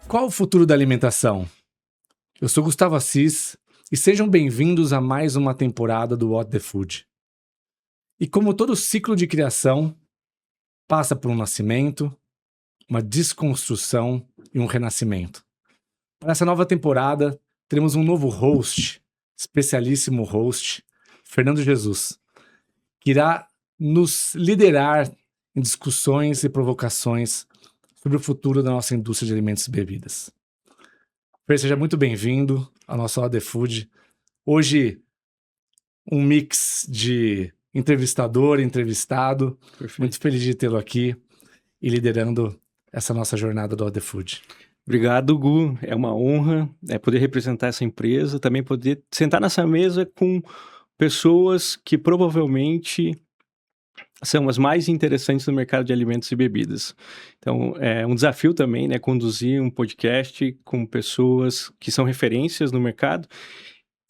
Qual o futuro da alimentação? Eu sou Gustavo Assis e sejam bem-vindos a mais uma temporada do What the Food. E como todo ciclo de criação, passa por um nascimento, uma desconstrução e um renascimento. Para essa nova temporada, teremos um novo host, especialíssimo host, Fernando Jesus, que irá nos liderar em discussões e provocações sobre o futuro da nossa indústria de alimentos e bebidas. Fer, seja muito bem-vindo ao nosso What the Food. Hoje, um mix de entrevistador e entrevistado. Perfeito. Muito feliz de tê-lo aqui e liderando essa nossa jornada do What the Food. Obrigado, Gu. É uma honra poder representar essa empresa, também poder sentar nessa mesa com pessoas que provavelmente são as mais interessantes no mercado de alimentos e bebidas. Então, é um desafio também, conduzir um podcast com pessoas que são referências no mercado.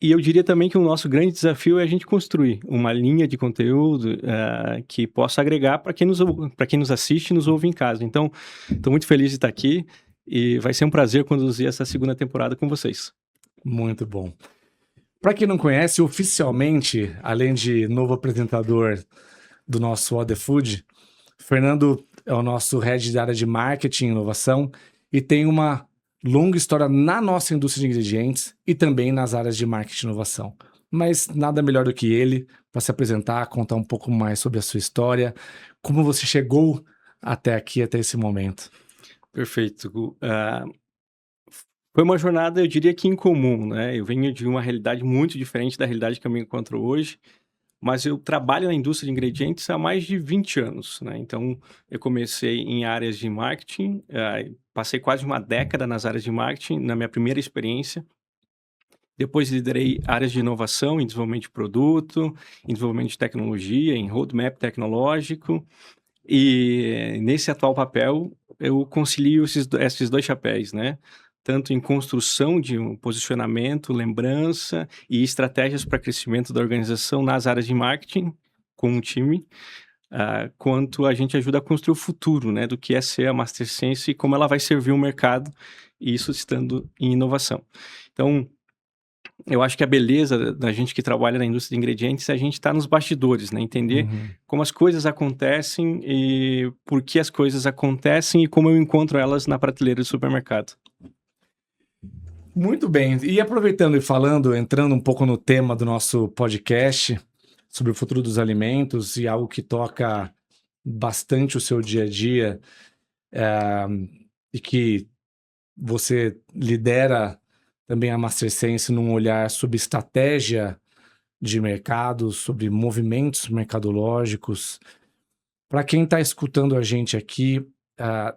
E eu diria também que o nosso grande desafio é a gente construir uma linha de conteúdo que possa agregar para quem nos assiste e nos ouve em casa. Então, estou muito feliz de estar aqui e vai ser um prazer conduzir essa segunda temporada com vocês. Muito bom. Para quem não conhece, oficialmente, além de novo apresentador do nosso What the Food, Fernando é o nosso head da área de marketing e inovação e tem uma longa história na nossa indústria de ingredientes e também nas áreas de marketing e inovação. Mas nada melhor do que ele para se apresentar, contar um pouco mais sobre a sua história, como você chegou até aqui, até esse momento. Perfeito, Gu. Foi uma jornada, eu diria que incomum, né? Eu venho de uma realidade muito diferente da realidade que eu me encontro hoje, mas eu trabalho na indústria de ingredientes há mais de 20 anos, né? Então, eu comecei em áreas de marketing, passei quase uma década nas áreas de marketing, na minha primeira experiência. Depois liderei áreas de inovação em desenvolvimento de produto, em desenvolvimento de tecnologia, em roadmap tecnológico. E nesse atual papel, eu concilio esses dois chapéus, né? Tanto em construção de um posicionamento, lembrança e estratégias para crescimento da organização nas áreas de marketing, com um time, quanto a gente ajuda a construir o futuro, né, do que é ser a Master Sense e como ela vai servir o mercado, e isso estando em inovação. Então, eu acho que a beleza da gente que trabalha na indústria de ingredientes é a gente estar nos bastidores, né? Entender como as coisas acontecem e por que as coisas acontecem e como eu encontro elas na prateleira do supermercado. Muito bem. E aproveitando e falando, entrando um pouco no tema do nosso podcast sobre o futuro dos alimentos e algo que toca bastante o seu dia a dia e que você lidera também a Master Sense num olhar sobre estratégia de mercado, sobre movimentos mercadológicos. Para quem está escutando a gente aqui,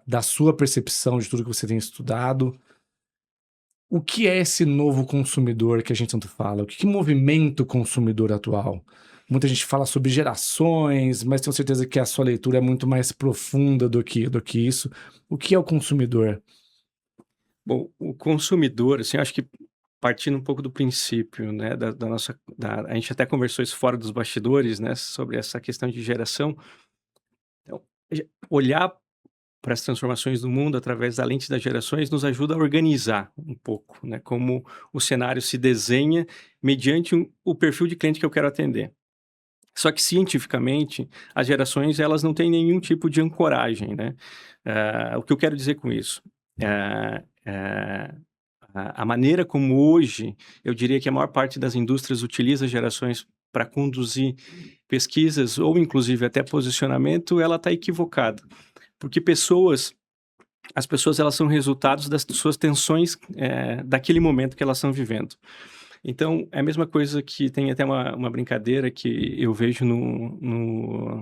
da sua percepção de tudo que você tem estudado, o que é esse novo consumidor que a gente tanto fala? O que movimenta o consumidor atual? Muita gente fala sobre gerações, mas tenho certeza que a sua leitura é muito mais profunda do que isso. O que é o consumidor? Bom, o consumidor, assim, acho que partindo um pouco do princípio, né, a gente até conversou isso fora dos bastidores, né, sobre essa questão de geração. Então, olhar para as transformações do mundo através da lente das gerações nos ajuda a organizar um pouco, né, como o cenário se desenha mediante o perfil de cliente que eu quero atender. Só que, cientificamente, as gerações elas não têm nenhum tipo de ancoragem, né? O que eu quero dizer com isso? A maneira como hoje, eu diria que a maior parte das indústrias utiliza gerações para conduzir pesquisas ou, inclusive, até posicionamento, ela está equivocada. Porque as pessoas elas são resultados das suas tensões daquele momento que elas estão vivendo. Então, é a mesma coisa que tem até uma brincadeira que eu vejo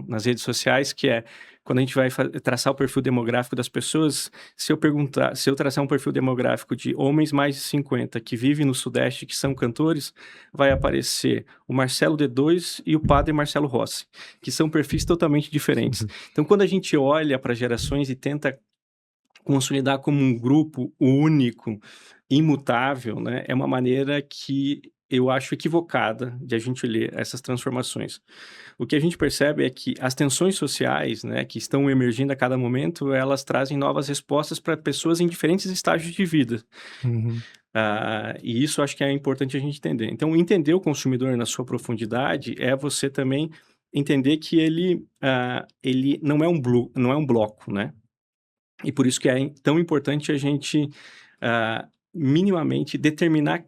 nas redes sociais, que é quando a gente vai traçar o perfil demográfico das pessoas, se eu traçar um perfil demográfico de homens mais de 50 que vivem no Sudeste, que são cantores, vai aparecer o Marcelo D2 e o padre Marcelo Rossi, que são perfis totalmente diferentes. Então, quando a gente olha para gerações e tenta consolidar como um grupo único, imutável, né, é uma maneira que eu acho equivocada de a gente ler essas transformações. O que a gente percebe é que as tensões sociais, né, que estão emergindo a cada momento, elas trazem novas respostas para pessoas em diferentes estágios de vida. Uhum. E isso acho que é importante a gente entender. Então, entender o consumidor na sua profundidade é você também entender que ele não é um bloco, né? E por isso que é tão importante a gente minimamente determinar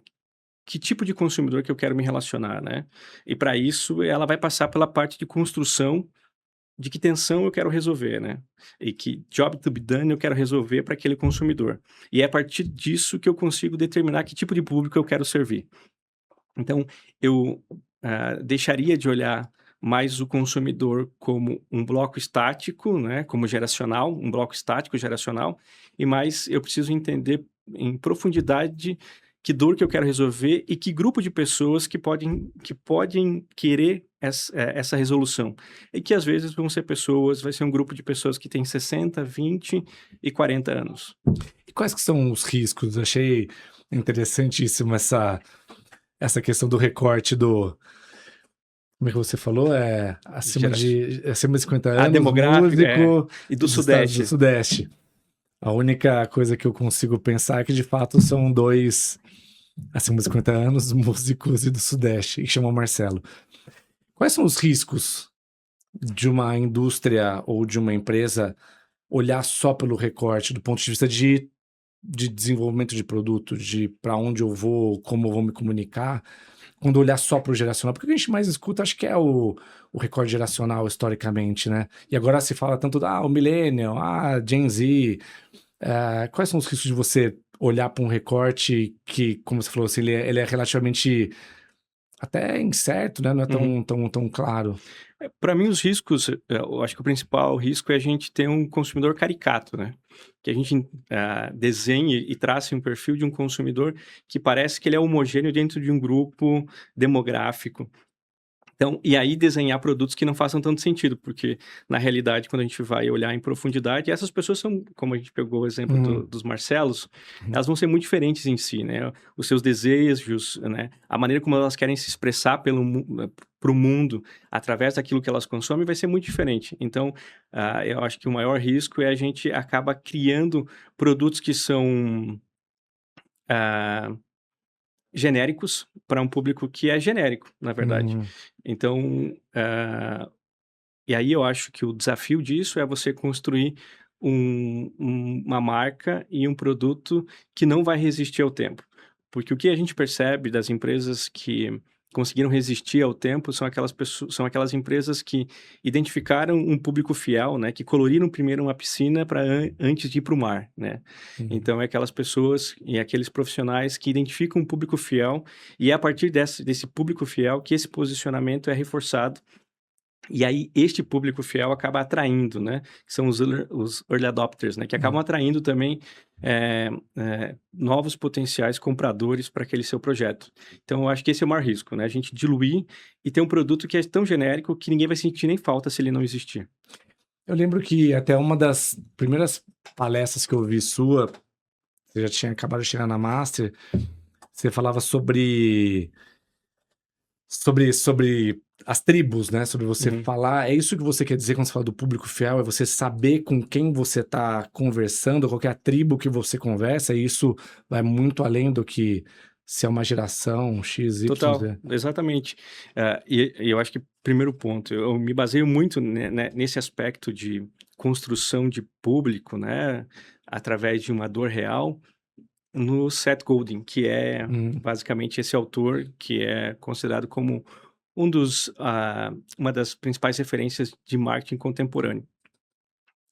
que tipo de consumidor que eu quero me relacionar, né? E para isso ela vai passar pela parte de construção de que tensão eu quero resolver, né? E que job to be done eu quero resolver para aquele consumidor. E é a partir disso que eu consigo determinar que tipo de público eu quero servir. Então, eu deixaria de olhar mais o consumidor como um bloco estático, né, como geracional, um bloco estático geracional, e mais eu preciso entender em profundidade que dor que eu quero resolver e que grupo de pessoas que podem querer essa resolução. E que às vezes vai ser um grupo de pessoas que tem 60, 20 e 40 anos. E quais que são os riscos? Achei interessantíssimo essa questão do recorte do. Como é que você falou? Acima de 50 A anos, demográfica músico e do dos estados do Sudeste. Sudeste. A única coisa que eu consigo pensar é que, de fato, são dois acima de 50 anos, músicos e do Sudeste, e que chamam Marcelo. Quais são os riscos de uma indústria ou de uma empresa olhar só pelo recorte, do ponto de vista de desenvolvimento de produto, de para onde eu vou, como eu vou me comunicar, quando olhar só para o geracional? Porque o que a gente mais escuta, acho que é o recorte geracional, historicamente, né? E agora se fala tanto o Millennial, Gen Z. Quais são os riscos de você olhar para um recorte que, como você falou, assim, ele é relativamente até incerto, né? Não é Uhum. tão claro. Para mim, os riscos, eu acho que o principal risco é a gente ter um consumidor caricato, né? Que a gente desenhe e trace um perfil de um consumidor que parece que ele é homogêneo dentro de um grupo demográfico. Então, e aí desenhar produtos que não façam tanto sentido, porque na realidade, quando a gente vai olhar em profundidade, essas pessoas são, como a gente pegou o exemplo Uhum. dos Marcelos, Uhum. elas vão ser muito diferentes em si, né? Os seus desejos, né? A maneira como elas querem se expressar para o mundo através daquilo que elas consomem vai ser muito diferente. Então, eu acho que o maior risco é a gente acaba criando produtos que são ah, genéricos para um público que é genérico, na verdade. Uhum. Então, e aí eu acho que o desafio disso é você construir uma marca e um produto que não vai resistir ao tempo. Porque o que a gente percebe das empresas que conseguiram resistir ao tempo são aquelas empresas que identificaram um público fiel, né? Que coloriram primeiro uma piscina antes de ir para o mar, né? Uhum. Então, é aquelas pessoas e aqueles profissionais que identificam um público fiel e é a partir desse público fiel que esse posicionamento é reforçado e aí, este público fiel acaba atraindo, né? Que são os early adopters, né? Que acabam Uhum. atraindo também novos potenciais compradores para aquele seu projeto. Então, eu acho que esse é o maior risco, né? A gente diluir e ter um produto que é tão genérico que ninguém vai sentir nem falta se ele não existir. Eu lembro que até uma das primeiras palestras que eu vi sua, você já tinha acabado de chegar na Master, você falava sobre as tribos, né? Sobre você Uhum. falar. É isso que você quer dizer quando você fala do público fiel? É você saber com quem você está conversando, qual que é a tribo que você conversa, e isso vai muito além do que se é uma geração X, Y, Total, Z. exatamente. E eu acho que, primeiro ponto, eu me baseio muito nesse aspecto de construção de público, né? Através de uma dor real, no Seth Godin, que é Hum. basicamente esse autor que é considerado como uma das principais referências de marketing contemporâneo.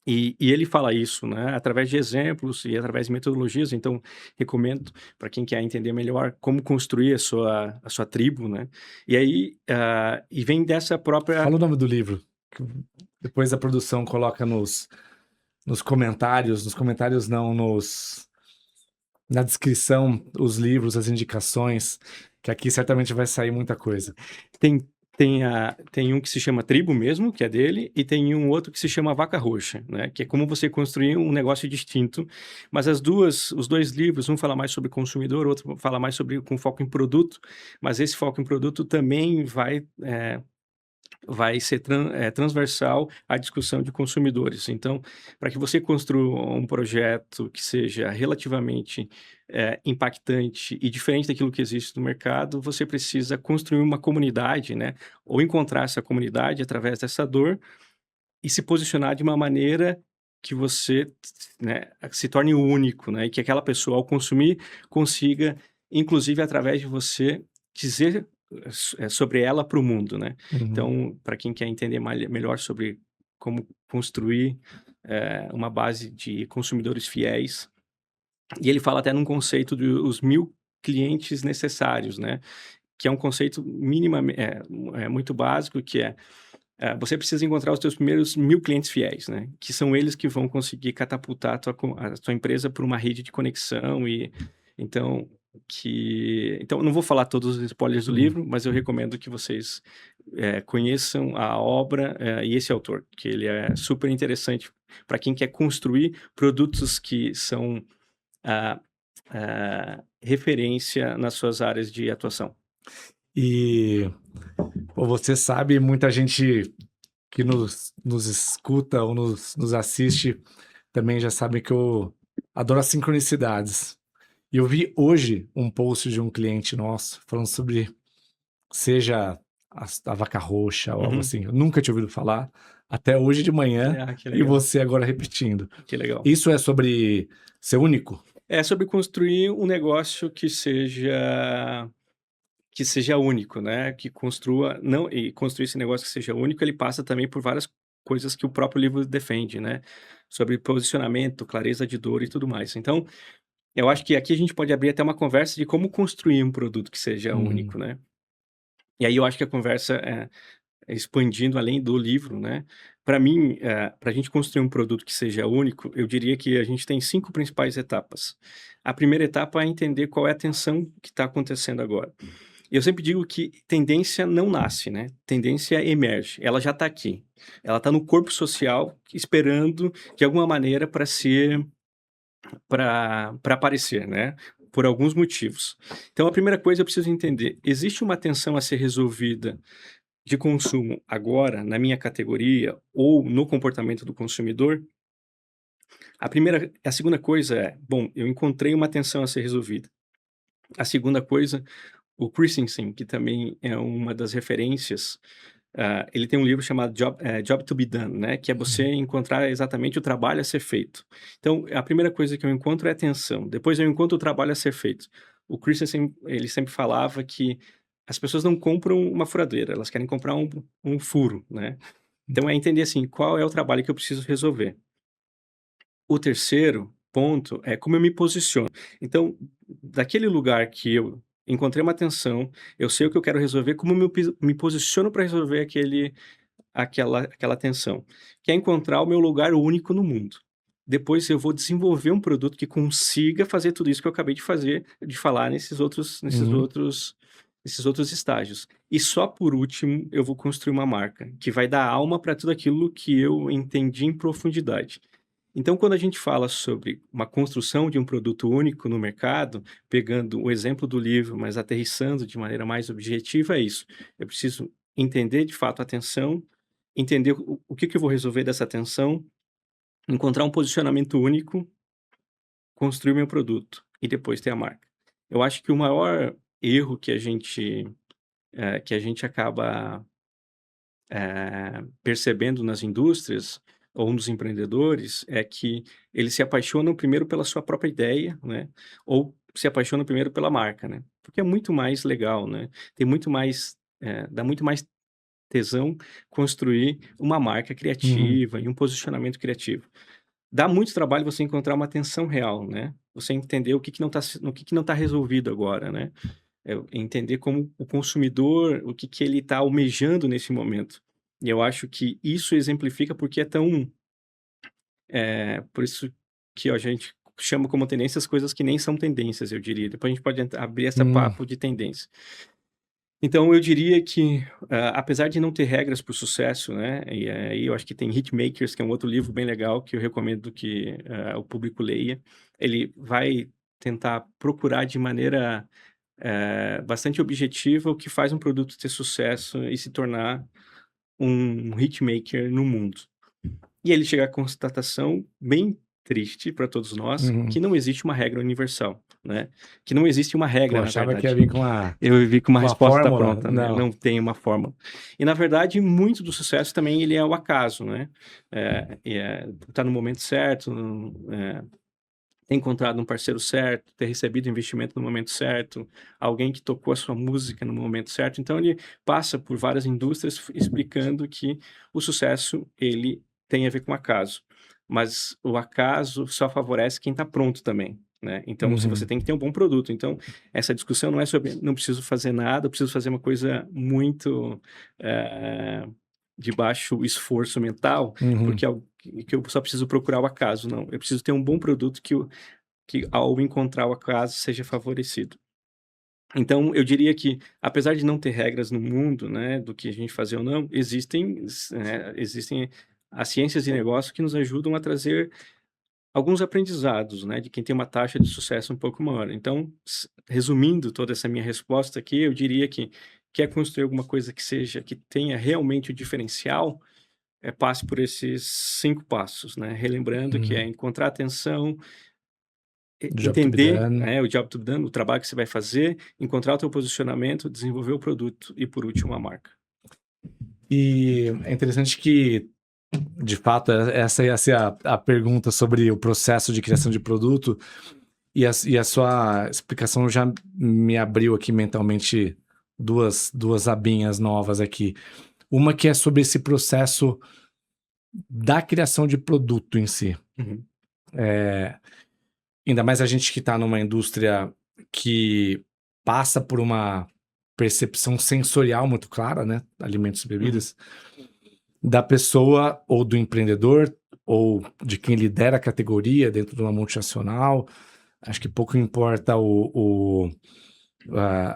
E ele fala isso, né, através de exemplos e através de metodologias, então recomendo para quem quer entender melhor como construir a sua tribo, né. E aí, e vem dessa própria. Fala o nome do livro, que depois a produção coloca nos comentários, nos comentários não, na descrição, os livros, as indicações, que aqui certamente vai sair muita coisa. Tem Tem um que se chama Tribo mesmo, que é dele, e tem um outro que se chama Vaca Roxa, né? Que é como você construir um negócio distinto. Mas os dois livros, um fala mais sobre consumidor, o outro fala mais sobre com foco em produto, mas esse foco em produto também vai ser transversal à discussão de consumidores. Então, para que você construa um projeto que seja relativamente impactante e diferente daquilo que existe no mercado, você precisa construir uma comunidade, né? Ou encontrar essa comunidade através dessa dor e se posicionar de uma maneira que você, né, se torne único, né? E que aquela pessoa, ao consumir, consiga, inclusive através de você, dizer sobre ela para o mundo, né? Uhum. Então, para quem quer entender melhor sobre como construir uma base de consumidores fiéis, e ele fala até num conceito dos 1000 clientes necessários, né? Que é um conceito minimamente, muito básico, que você precisa encontrar os teus primeiros 1000 clientes fiéis, né? Que são eles que vão conseguir catapultar a tua empresa por uma rede de conexão e então então não vou falar todos os spoilers do Uhum. livro, mas eu recomendo que vocês conheçam a obra e esse autor, que ele é super interessante para quem quer construir produtos que são ah, referência nas suas áreas de atuação. E pô, você sabe, muita gente que nos escuta ou nos assiste também já sabe que eu adoro as sincronicidades. E eu vi hoje um post de um cliente nosso falando sobre, seja a vaca roxa ou algo Uhum. assim. Eu nunca tinha ouvido falar, até hoje de manhã, Que e legal, você agora repetindo. que legal. Isso é sobre ser único? É sobre construir um negócio que seja único, né? Que construa, não, e construir esse negócio que seja único, ele passa também por várias coisas que o próprio livro defende, né? Sobre posicionamento, clareza de dor e tudo mais. Então, eu acho que aqui a gente pode abrir até uma conversa de como construir um produto que seja Uhum, único, né? E aí eu acho que a conversa expandindo além do livro, né? Para mim, para a gente construir um produto que seja único, eu diria que a gente tem 5 principais etapas. A primeira etapa é entender qual é a tensão que está acontecendo agora. Eu sempre digo que tendência não nasce, né? Tendência emerge. Ela já está aqui. Ela está no corpo social, esperando de alguma maneira para aparecer, né? Por alguns motivos. Então, a primeira coisa eu preciso entender: existe uma tensão a ser resolvida de consumo agora, na minha categoria ou no comportamento do consumidor? A segunda coisa é, bom, eu encontrei uma tensão a ser resolvida. A segunda coisa, o Christensen, que também é uma das referências, ele tem um livro chamado Job to be Done, né? Que é você uhum, encontrar exatamente o trabalho a ser feito. Então, a primeira coisa que eu encontro é a tensão. Depois eu encontro o trabalho a ser feito. O Christensen, ele sempre falava que as pessoas não compram uma furadeira, elas querem comprar um furo, né? Então é entender assim, qual é o trabalho que eu preciso resolver. O terceiro ponto é como eu me posiciono. Então, daquele lugar que eu encontrei uma tensão, eu sei o que eu quero resolver, como eu me posiciono para resolver aquela tensão, que é encontrar o meu lugar único no mundo. Depois eu vou desenvolver um produto que consiga fazer tudo isso que eu acabei de falar uhum. nesses outros estágios. E só por último eu vou construir uma marca que vai dar alma para tudo aquilo que eu entendi em profundidade. Então, quando a gente fala sobre uma construção de um produto único no mercado, pegando o exemplo do livro, mas aterrissando de maneira mais objetiva, é isso. Eu preciso entender de fato a tensão, entender o que que eu vou resolver dessa tensão, encontrar um posicionamento único, construir meu produto e depois ter a marca. Eu acho que o maior erro que a gente acaba percebendo nas indústrias ou nos empreendedores é que eles se apaixonam primeiro pela sua própria ideia, né? Ou se apaixonam primeiro pela marca, né? Porque é muito mais legal, né? Tem muito mais, dá muito mais tesão construir uma marca Uhum. criativa e um posicionamento criativo. Dá muito trabalho você encontrar uma atenção real, né? Você entender o que que não está resolvido agora, né? Entender como o consumidor, o que que ele está almejando nesse momento. E eu acho que isso exemplifica porque é tão, por isso que a gente chama como tendências coisas que nem são tendências, eu diria. Depois a gente pode abrir essa Hum. papo de tendência. Então, eu diria que, apesar de não ter regras para o sucesso, né, e aí eu acho que tem Hitmakers, que é um outro livro bem legal, que eu recomendo que o público leia. Ele vai tentar procurar de maneira bastante objetiva o que faz um produto ter sucesso e se tornar um hitmaker no mundo. E ele chega à constatação bem triste para todos nós, Uhum. que não existe uma regra universal, né? Que não existe uma Pô, regra, na achava que ia verdade. vir com a, Eu vi que uma com a resposta fórmula. pronta, né? Não. Não tem uma fórmula. E, na verdade, muito do sucesso também ele é o acaso, né? Tá no momento certo, ter encontrado um parceiro certo, ter recebido investimento no momento certo, alguém que tocou a sua música no momento certo. Então, ele passa por várias indústrias explicando que o sucesso, ele tem a ver com acaso. Mas o acaso só favorece quem está pronto também, né? Então, se você Uhum. tem que ter um bom produto. Então, essa discussão não é sobre não preciso fazer nada, eu preciso fazer uma coisa muito de baixo esforço mental, Uhum. porque que eu só preciso procurar o acaso. Não, eu preciso ter um bom produto que ao encontrar o acaso seja favorecido. Então, eu diria que, apesar de não ter regras no mundo, né, do que a gente fazer ou não, existem as ciências de negócio que nos ajudam a trazer alguns aprendizados, né, de quem tem uma taxa de sucesso um pouco maior. Então, resumindo toda essa minha resposta aqui, eu diria que quer construir alguma coisa que tenha realmente o diferencial, passe por esses 5 passos, né, relembrando que é Uhum. encontrar atenção, Job to be entender, done. né, o job to be done, o trabalho que você vai fazer, encontrar o teu posicionamento, desenvolver o produto e, por último, a marca. E é interessante que, de fato, essa ia ser a pergunta sobre o processo de criação de produto, e a sua explicação já me abriu aqui mentalmente duas abinhas novas aqui. Uma que é sobre esse processo da criação de produto em si. Uhum. Ainda mais a gente que está numa indústria que passa por uma percepção sensorial muito clara, né? Alimentos e Uhum. bebidas, da pessoa ou do empreendedor ou de quem lidera a categoria dentro de uma multinacional. Acho que pouco importa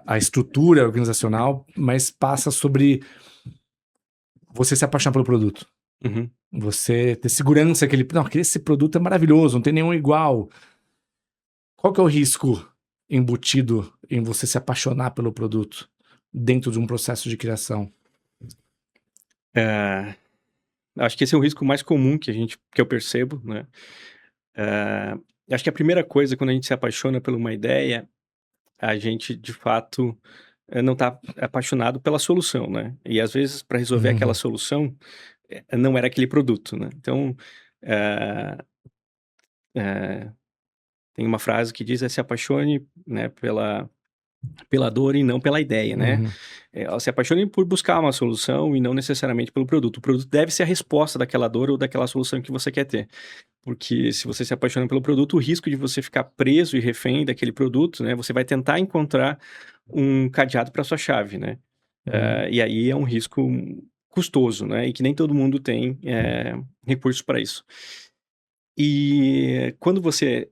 a estrutura organizacional, mas passa sobre você se apaixonar pelo produto. Uhum. Você ter segurança que esse produto é maravilhoso, não tem nenhum igual. Qual que é o risco embutido em você se apaixonar pelo produto dentro de um processo de criação? Acho que esse é o risco mais comum que eu percebo, né? Eh, Acho que a primeira coisa, quando a gente se apaixona por uma ideia, a gente, de fato, não está apaixonado pela solução, né? E, às vezes, para resolver aquela Uhum. solução, não era aquele produto, né? Então, eh eh, tem uma frase que diz: "Se apaixone, né, pela dor e não pela ideia", né. Uhum. Se apaixone por buscar uma solução e não necessariamente pelo produto. O produto deve ser a resposta daquela dor ou daquela solução que você quer ter. Porque, se você se apaixona pelo produto, o risco de você ficar preso e refém daquele produto, né, você vai tentar encontrar um cadeado para sua chave, né. Uhum. E aí é um risco custoso, né, e que nem todo mundo tem, recursos para isso. E quando você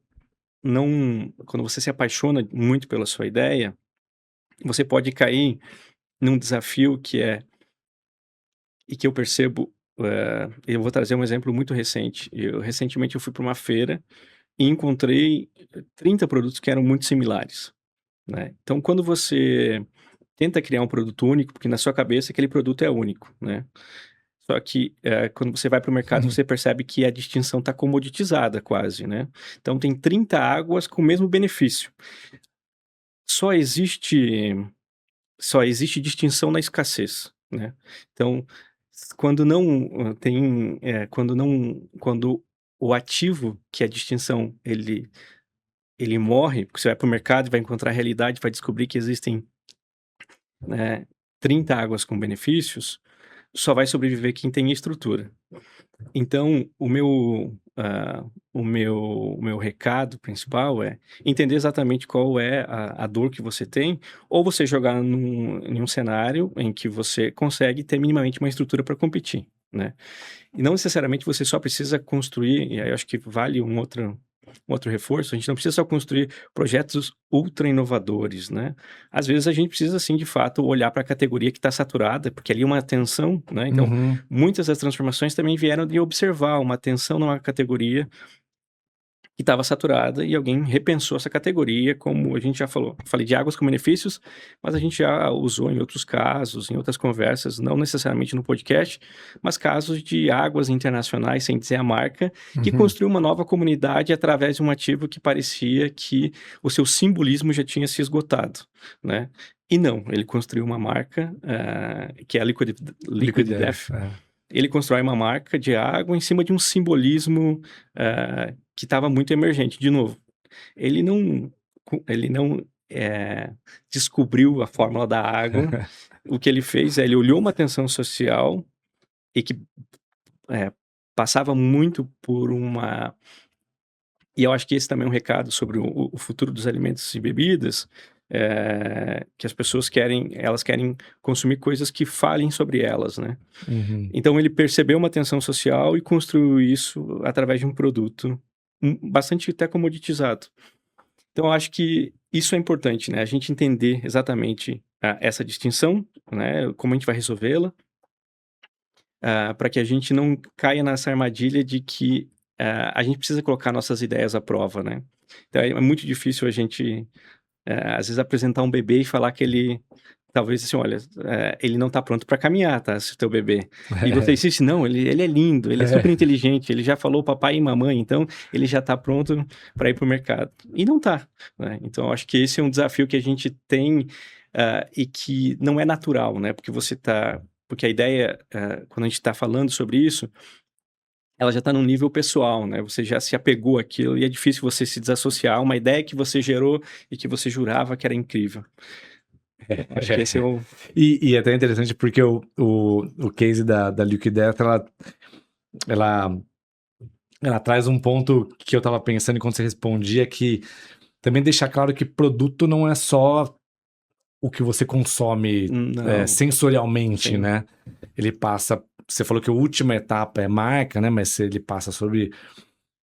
se apaixona muito pela sua ideia, você pode cair num desafio que eu percebo, eu vou trazer um exemplo muito recente. Recentemente eu fui para uma feira e encontrei 30 produtos que eram muito similares, né. Então, quando você tenta criar um produto único, porque na sua cabeça aquele produto é único, né. Só que, quando você vai para o mercado, Uhum. você percebe que a distinção está comoditizada quase, né. Então tem 30 águas com o mesmo benefício. Só existe só existe distinção na escassez, né. Então, quando não tem, quando o ativo, que é a distinção, ele morre, porque você vai para o mercado e vai encontrar a realidade, vai descobrir que existem, né, 30 águas com benefícios, só vai sobreviver quem tem estrutura. Então, o meu recado principal é entender exatamente qual é a dor que você tem, ou você jogar em um cenário em que você consegue ter minimamente uma estrutura para competir, né. E não necessariamente você só precisa construir, e aí eu acho que vale um outro reforço, a gente não precisa só construir projetos ultra inovadores, né? Às vezes a gente precisa, assim, de fato, olhar para a categoria que está saturada, porque ali é uma atenção, né? Então, Uhum. muitas das transformações também vieram de observar uma atenção numa categoria que estava saturada e alguém repensou essa categoria, como a gente já falou. Falei de águas com benefícios, mas a gente já usou em outros casos, em outras conversas, não necessariamente no podcast, mas casos de águas internacionais, sem dizer a marca, que Uhum. construiu uma nova comunidade através de um ativo que parecia que o seu simbolismo já tinha se esgotado, né? E não, ele construiu uma marca, que é a Liquid Liquid Death. Death, é. Ele constrói uma marca de água em cima de um simbolismo, que estava muito emergente. De novo, ele não descobriu a fórmula da água. O que ele fez é, ele olhou uma tensão social e que, eh, passava muito por uma e eu acho que esse também é um recado sobre o futuro dos alimentos e bebidas, que as pessoas querem consumir coisas que falem sobre elas, né. Uhum. Então ele percebeu uma tensão social e construiu isso através de um produto, bastante até comoditizado. Então eu acho que isso é importante, né, a gente entender exatamente, essa distinção, né, como a gente vai resolvê-la, para que a gente não caia nessa armadilha de que, a gente precisa colocar nossas ideias à prova, né. Então é muito difícil a gente, às vezes apresentar um bebê e falar que ele talvez assim: "Olha, ele não está pronto para caminhar, tá, esse teu bebê". E você É, insiste: "Não, ele é lindo, ele é super é. inteligente, ele já falou papai e mamãe, então ele já está pronto para ir para o mercado". E não tá, né. Então eu acho que esse é um desafio que a gente tem, e que não é natural, né, porque a ideia, quando a gente está falando sobre isso, ela já está num nível pessoal, né, você já se apegou àquilo e é difícil você se desassociar a uma ideia que você gerou e que você jurava que era incrível. Acho que esse é o E é até interessante porque o case da Liquid Death, ela, ela traz um ponto que eu tava pensando enquanto você respondia, que também deixar claro que produto não é só o que você consome não, sensorialmente, sim, né? Ele passa. Você falou que a última etapa é marca, né? Mas ele passa sobre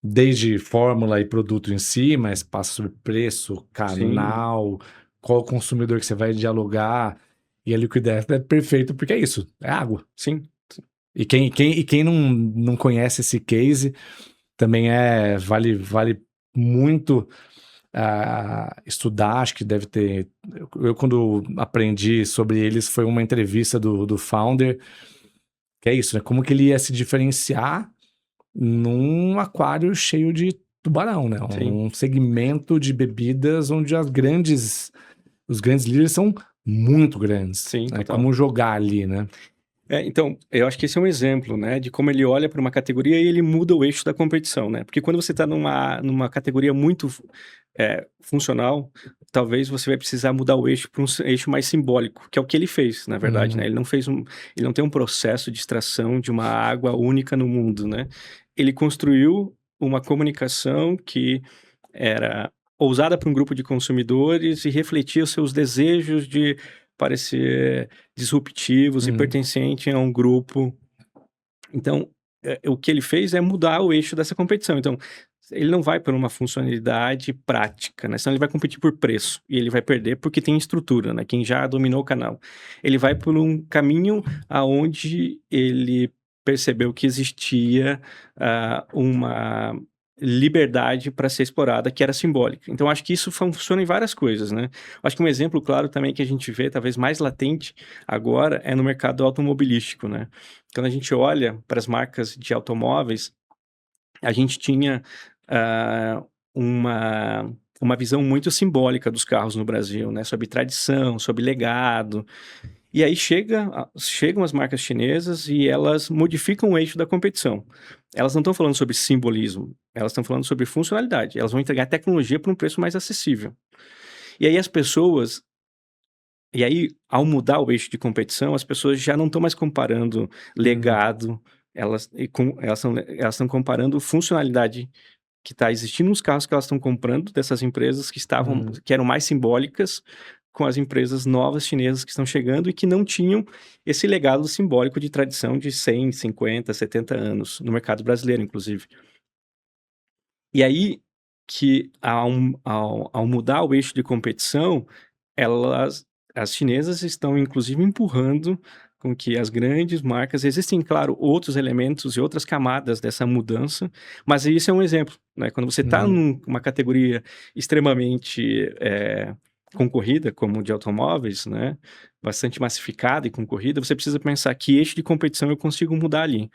desde fórmula e produto em si, mas passa sobre preço, sim, canal, qual o consumidor que você vai dialogar. E a Liquid Death é perfeito porque é isso, é água. sim, E quem não conhece esse case também vale muito estudar, acho que deve ter. Eu, quando aprendi sobre eles, foi uma entrevista do founder, que é isso, né? Como que ele ia se diferenciar num aquário cheio de tubarão, né? sim, Um segmento de bebidas onde os grandes líderes são muito grandes, sim, né? total. Como jogar ali, né? Então, eu acho que esse é um exemplo, né, de como ele olha para uma categoria e ele muda o eixo da competição, né, porque quando você está numa categoria muito, funcional, talvez você vai precisar mudar o eixo para eixo mais simbólico, que é o que ele fez, na verdade, né, Uhum, ele não tem um processo de extração de uma água única no mundo, né. Ele construiu uma comunicação que era ousada para um grupo de consumidores e refletia os seus desejos de parecer disruptivos e uhum, pertencente a um grupo. Então, o que ele fez é mudar o eixo dessa competição. Então, ele não vai por uma funcionalidade prática, né, senão ele vai competir por preço, e ele vai perder porque tem estrutura, né, quem já dominou o canal. Ele vai por um caminho aonde ele percebeu que existia, uma liberdade para ser explorada que era simbólica. Então acho que isso funciona em várias coisas, né. Acho que um exemplo claro também que a gente vê, talvez mais latente agora, é no mercado automobilístico, né. Quando a gente olha para as marcas de automóveis, a gente tinha, ah, uma visão muito simbólica dos carros no Brasil, né, sobre tradição, sobre legado. E aí chegam as marcas chinesas e elas modificam o eixo da competição. Elas não estão falando sobre simbolismo, elas estão falando sobre funcionalidade. Elas vão entregar tecnologia por um preço mais acessível. E aí as pessoas e aí, ao mudar o eixo de competição, as pessoas já não estão mais comparando uhum, legado, elas estão comparando funcionalidade que está existindo nos carros que elas estão comprando dessas empresas uhum. que eram mais simbólicas, com as empresas novas chinesas que estão chegando e que não tinham esse legado simbólico de tradição de 100, 50, 70 anos, no mercado brasileiro inclusive. E aí que ao mudar o eixo de competição, as chinesas estão inclusive empurrando com que as grandes marcas existem, claro, outros elementos e outras camadas dessa mudança, mas isso é um exemplo, né? Quando você está numa categoria extremamente concorrida, como de automóveis, né? Bastante massificada e concorrida, você precisa pensar que eixo de competição eu consigo mudar ali.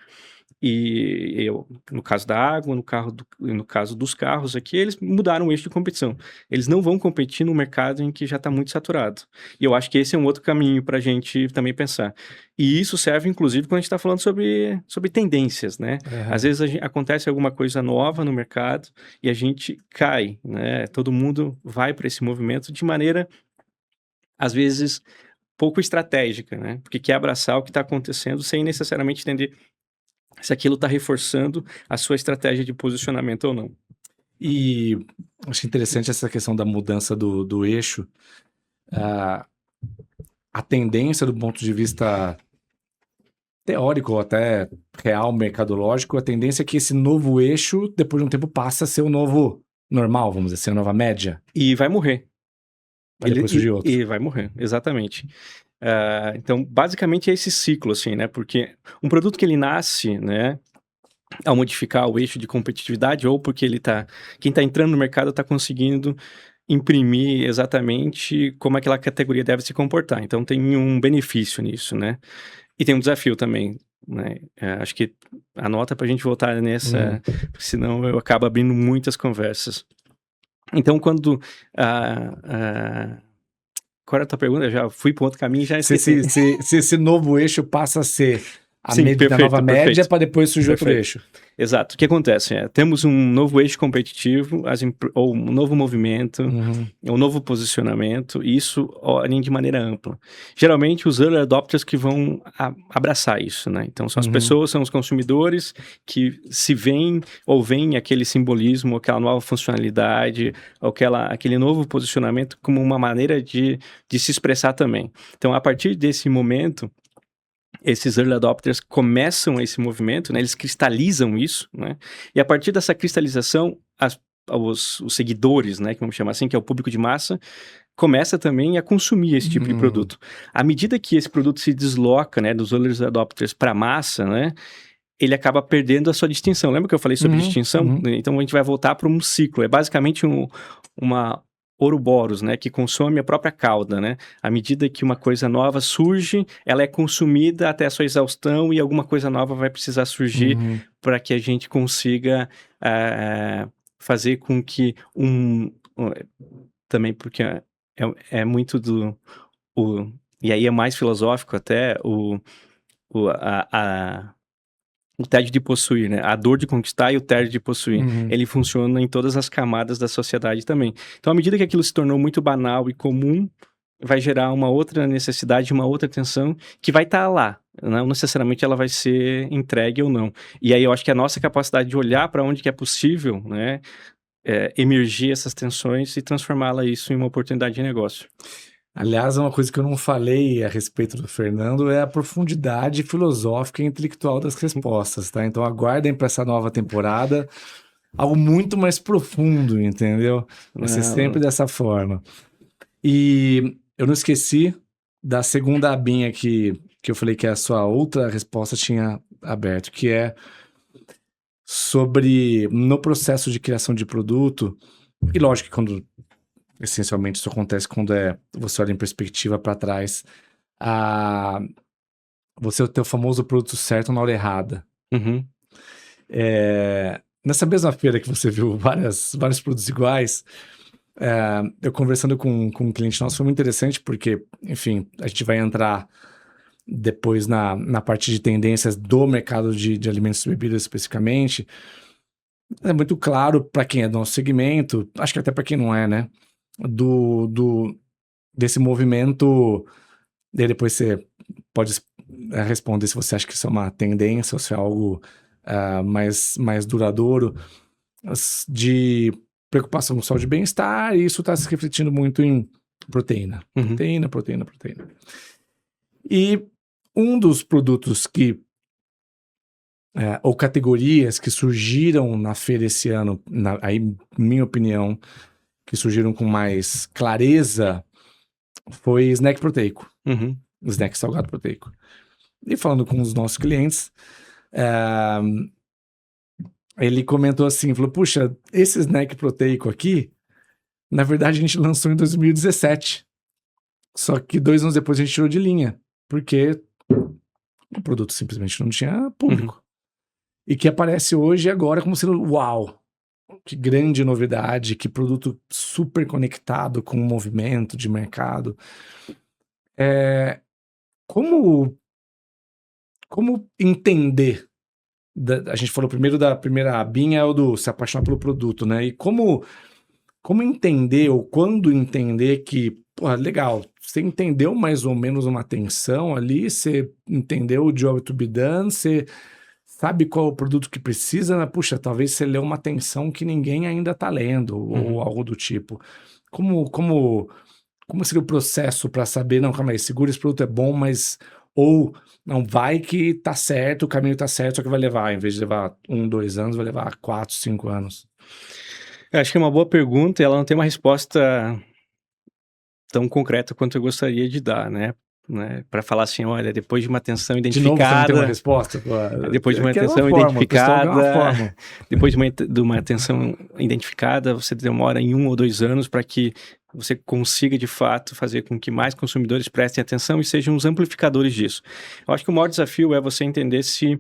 E no caso da água, no caso dos carros aqui, eles mudaram o eixo de competição. Eles não vão competir no mercado em que já está muito saturado. E eu acho que esse é um outro caminho para a gente também pensar. E isso serve, inclusive, quando a gente está falando sobre tendências, né? Às vezes acontece alguma coisa nova no mercado e a gente cai, né? Todo mundo vai para esse movimento de maneira, às vezes, pouco estratégica, né? Porque quer abraçar o que está acontecendo sem necessariamente entender se aquilo está reforçando a sua estratégia de posicionamento ou não. E acho interessante essa questão da mudança do eixo. A tendência do ponto de vista teórico ou até real, mercadológico, a tendência é que esse novo eixo, depois de um tempo, passa a ser o novo normal, vamos dizer assim, a nova média. E vai morrer. Vai depois surgir outro. E vai morrer, exatamente. Então, basicamente é esse ciclo, assim, né? Porque um produto que ele nasce, né, ao modificar o eixo de competitividade, ou porque quem está entrando no mercado está conseguindo imprimir exatamente como aquela categoria deve se comportar. Então, tem um benefício nisso, né? E tem um desafio também, né? Acho que anota para a gente voltar nessa, senão eu acabo abrindo muitas conversas. Então, quando qual era a tua pergunta? Eu já fui para outro caminho e já esqueci. Se esse novo eixo passa a ser a nova média perfeito. para depois surgir outro eixo. Exato. O que acontece? Temos um novo eixo competitivo, ou um novo movimento, um novo posicionamento, e isso olhem de maneira ampla. Geralmente, os early adopters que vão abraçar isso, né? Então, são as pessoas, são os consumidores que se veem ou veem aquele simbolismo, aquela nova funcionalidade, ou aquele novo posicionamento como uma maneira de se expressar também. Então, a partir desse momento, esses early adopters começam esse movimento, né? Eles cristalizam isso, né? E a partir dessa cristalização, os seguidores, né? Que vamos chamar assim, que é o público de massa, começa também a consumir esse tipo de produto. À medida que esse produto se desloca, né? Dos early adopters para a massa, né? Ele acaba perdendo a sua distinção. Lembra que eu falei sobre distinção? Então, a gente vai voltar para um ciclo. É basicamente uma Ouroboros, né, que consome a própria cauda, né? À medida que uma coisa nova surge, ela é consumida até a sua exaustão e alguma coisa nova vai precisar surgir para que a gente consiga fazer com que também porque é muito e aí é mais filosófico até o tédio de possuir, né? A dor de conquistar e o tédio de possuir. Ele funciona em todas as camadas da sociedade também. Então, à medida que aquilo se tornou muito banal e comum, vai gerar uma outra necessidade, uma outra tensão que vai estar lá. Não necessariamente ela vai ser entregue ou não. E aí eu acho que a nossa capacidade de olhar para onde que é possível, né? Emergir essas tensões e transformá-la isso em uma oportunidade de negócio. Aliás, uma coisa que eu não falei a respeito do Fernando é a profundidade filosófica e intelectual das respostas, tá? Então aguardem para essa nova temporada algo muito mais profundo, entendeu? Vai ser sempre dessa forma. E eu não esqueci da segunda abinha que eu falei que a sua outra resposta tinha aberto, que é sobre no processo de criação de produto, e lógico que quando essencialmente isso acontece quando você olha em perspectiva para trás, você ter o famoso produto certo na hora errada. Nessa mesma feira que você viu vários produtos iguais, eu conversando com um cliente nosso, foi muito interessante porque, enfim, a gente vai entrar depois na parte de tendências do mercado de alimentos e bebidas especificamente. É muito claro para quem é do nosso segmento, acho que até para quem não é, né? Desse movimento, e depois você pode responder se você acha que isso é uma tendência ou se é algo mais duradouro, de preocupação com saúde e bem-estar, e isso está se refletindo muito em proteína. Proteína. E um dos produtos que ou categorias que surgiram na feira esse ano, aí, minha opinião, que surgiram com mais clareza, foi snack proteico. Snack salgado proteico. E falando com os nossos clientes, ele comentou assim, falou, puxa, esse snack proteico aqui, na verdade a gente lançou em 2017. Só que 2 anos depois a gente tirou de linha, porque o produto simplesmente não tinha público. E que aparece hoje e agora como sendo, uau, que grande novidade, que produto super conectado com o movimento de mercado. Como entender? A gente falou primeiro da primeira abinha, é o do se apaixonar pelo produto, né? E como entender, ou quando entender que, porra, legal, você entendeu mais ou menos uma atenção ali, você entendeu o job to be done, você sabe qual é o produto que precisa, mas, puxa, talvez você leu uma atenção que ninguém ainda tá lendo, ou algo do tipo. Como seria o processo para saber, não, calma aí, segura, esse produto é bom, mas... Ou, não, vai que tá certo, o caminho tá certo, só que vai levar, em vez de levar 1, 2 anos, vai levar 4, 5 anos. Eu acho que é uma boa pergunta e ela não tem uma resposta tão concreta quanto eu gostaria de dar, né? Para falar assim, olha, depois de uma atenção identificada... De novo, você não tem uma resposta? Depois de uma atenção identificada... Depois de uma atenção identificada, você demora em 1 ou 2 anos para que você consiga, de fato, fazer com que mais consumidores prestem atenção e sejam os amplificadores disso. Eu acho que o maior desafio é você entender se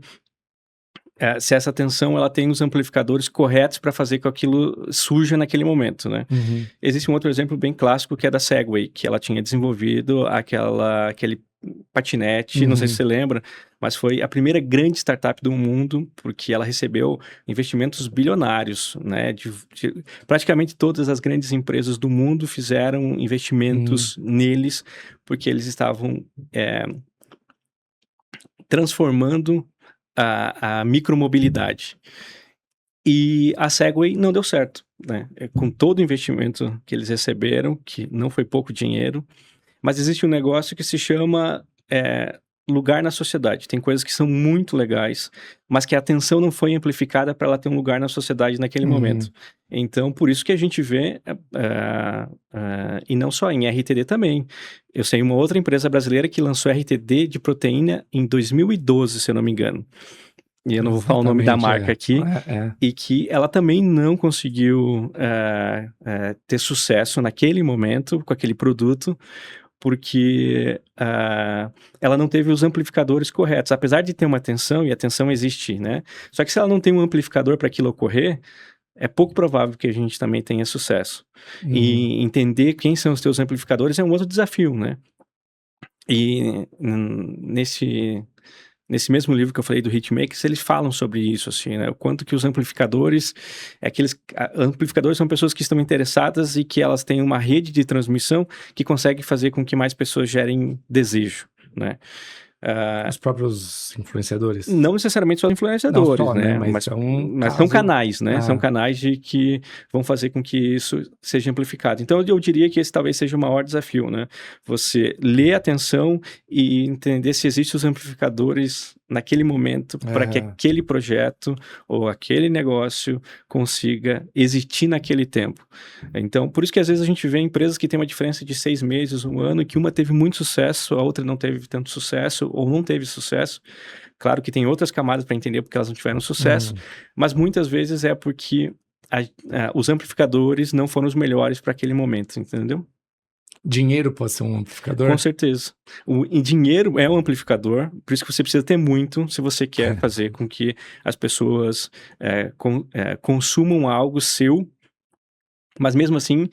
essa atenção ela tem os amplificadores corretos para fazer com que aquilo surja naquele momento, né? Existe um outro exemplo bem clássico que é da Segway, que ela tinha desenvolvido aquele patinete, não sei se você lembra, mas foi a primeira grande startup do mundo, porque ela recebeu investimentos bilionários, né? Praticamente todas as grandes empresas do mundo fizeram investimentos neles, porque eles estavam transformando a micromobilidade. E a Segway não deu certo, né? Com todo o investimento que eles receberam, que não foi pouco dinheiro, mas existe um negócio que se chama lugar na sociedade. Tem coisas que são muito legais, mas que a atenção não foi amplificada para ela ter um lugar na sociedade naquele momento. Então, por isso que a gente vê, e não só em RTD também. Eu sei uma outra empresa brasileira que lançou RTD de proteína em 2012, se eu não me engano. E eu não vou falar o nome da marca aqui. E que ela também não conseguiu ter sucesso naquele momento com aquele produto, porque ela não teve os amplificadores corretos. Apesar de ter uma atenção, e a atenção existe, né? Só que se ela não tem um amplificador para aquilo ocorrer, é pouco provável que a gente também tenha sucesso. E entender quem são os teus amplificadores é um outro desafio, né? E nesse mesmo livro que eu falei do Hitmakers, eles falam sobre isso, assim, né? O quanto que os amplificadores... amplificadores são pessoas que estão interessadas e que elas têm uma rede de transmissão que consegue fazer com que mais pessoas gerem desejo, né? Os próprios influenciadores? Não necessariamente só influenciadores, não só, né? Mas são canais, né? São canais que vão fazer com que isso seja amplificado. Então, eu diria que esse talvez seja o maior desafio, né? Você ler a atenção e entender se existem os amplificadores naquele momento para que aquele projeto ou aquele negócio consiga existir naquele tempo. Então, por isso que às vezes a gente vê empresas que têm uma diferença de 6 meses, 1 ano, que uma teve muito sucesso, a outra não teve tanto sucesso ou não teve sucesso. Claro que tem outras camadas para entender porque elas não tiveram sucesso, mas muitas vezes é porque os amplificadores não foram os melhores para aquele momento, entendeu? Dinheiro pode ser um amplificador? Com certeza. E dinheiro é um amplificador, por isso que você precisa ter muito se você quer fazer com que as pessoas consumam algo seu, mas mesmo assim,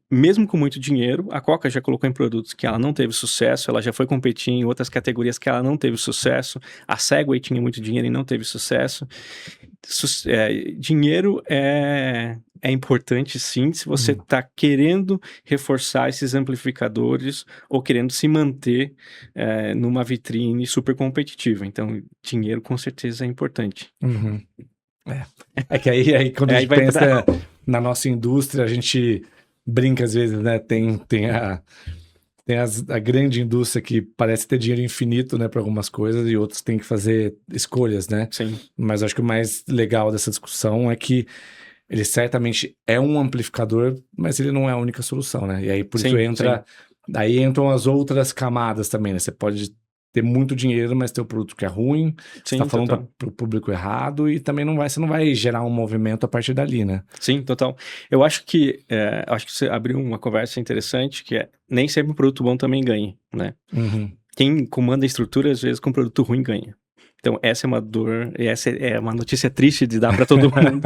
mesmo com muito dinheiro, a Coca já colocou em produtos que ela não teve sucesso, ela já foi competir em outras categorias que ela não teve sucesso, a Segway tinha muito dinheiro e não teve sucesso. Dinheiro é importante sim, se você está querendo reforçar esses amplificadores ou querendo se manter numa vitrine super competitiva. Então, dinheiro com certeza é importante. É que aí quando a gente pensa na nossa indústria, a gente brinca às vezes, né? Tem tem a grande indústria que parece ter dinheiro infinito, né, para algumas coisas e outros têm que fazer escolhas, né? Sim, Mas acho que o mais legal dessa discussão é que ele certamente é um amplificador, mas ele não é a única solução, né? E aí por isso sim, sim. daí entram as outras camadas também, né? Você pode ter muito dinheiro, mas ter um produto que é ruim, você tá Sim, falando total. para o público errado e também você não vai gerar um movimento a partir dali, né? Sim, total. Acho que você abriu uma conversa interessante, que é nem sempre um produto bom também ganha, né? Uhum. Quem comanda a estrutura, às vezes, com um produto ruim ganha. Então, essa é uma dor, e essa é uma notícia triste de dar para todo mundo.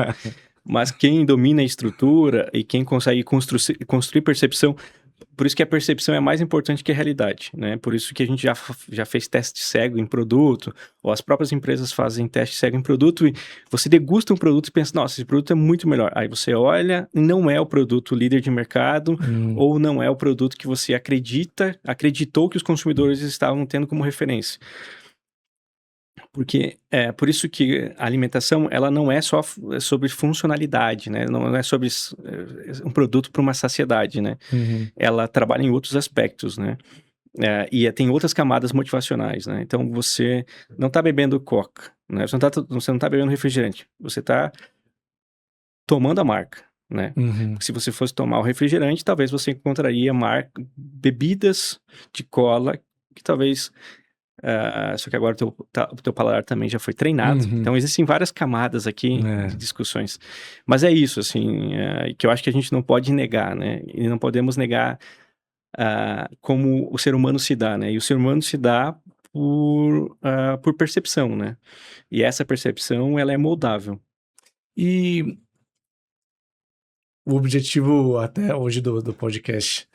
Mas quem domina a estrutura e quem consegue construir percepção, por isso que a percepção é mais importante que a realidade, né? Por isso que a gente já fez teste cego em produto, ou as próprias empresas fazem teste cego em produto, e você degusta um produto e pensa, nossa, esse produto é muito melhor. Aí você olha e não é o produto líder de mercado, ou não é o produto que você acreditou que os consumidores estavam tendo como referência. Porque é por isso que a alimentação, ela não é só sobre funcionalidade, né? Não é sobre um produto para uma saciedade, né? Uhum. Ela trabalha em outros aspectos, né? Tem outras camadas motivacionais, né? Então, você não está bebendo Coca, né? Você não tá bebendo refrigerante. Você está tomando a marca, né? Uhum. Se você fosse tomar o refrigerante, talvez você encontraria bebidas de cola que talvez... só que agora o teu paladar também já foi treinado. Uhum. Então, existem várias camadas aqui É. de discussões. Mas é isso, assim, que eu acho que a gente não pode negar, né? E não podemos negar como o ser humano se dá, né? E o ser humano se dá por percepção, né? E essa percepção, ela é moldável. E o objetivo até hoje do podcast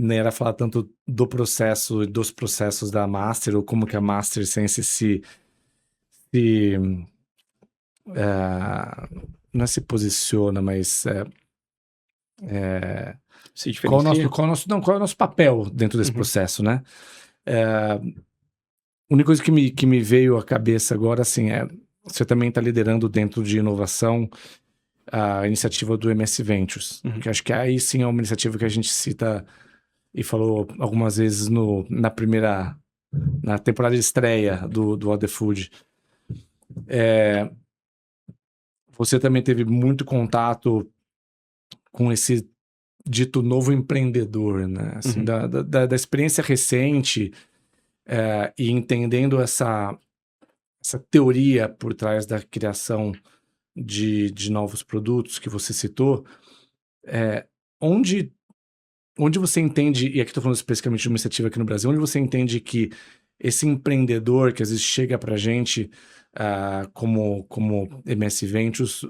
não era falar tanto do processo e dos processos da Master, ou como que a Master Sense se não é se posiciona, mas Se qual é o nosso, diferencia? qual é o nosso papel dentro desse Uhum, processo, né? A única coisa que me veio à cabeça agora, assim, você também está liderando dentro de inovação a iniciativa do MS Ventures, uhum, que acho que aí sim é uma iniciativa que a gente cita e falou algumas vezes na temporada de estreia do What the Food. Você também teve muito contato com esse dito novo empreendedor, né? Assim, uhum, da experiência recente, e entendendo essa teoria por trás da criação de novos produtos que você citou, onde, onde você entende, e aqui estou falando especificamente de uma iniciativa aqui no Brasil, onde você entende que esse empreendedor que às vezes chega para a gente como MS Ventures,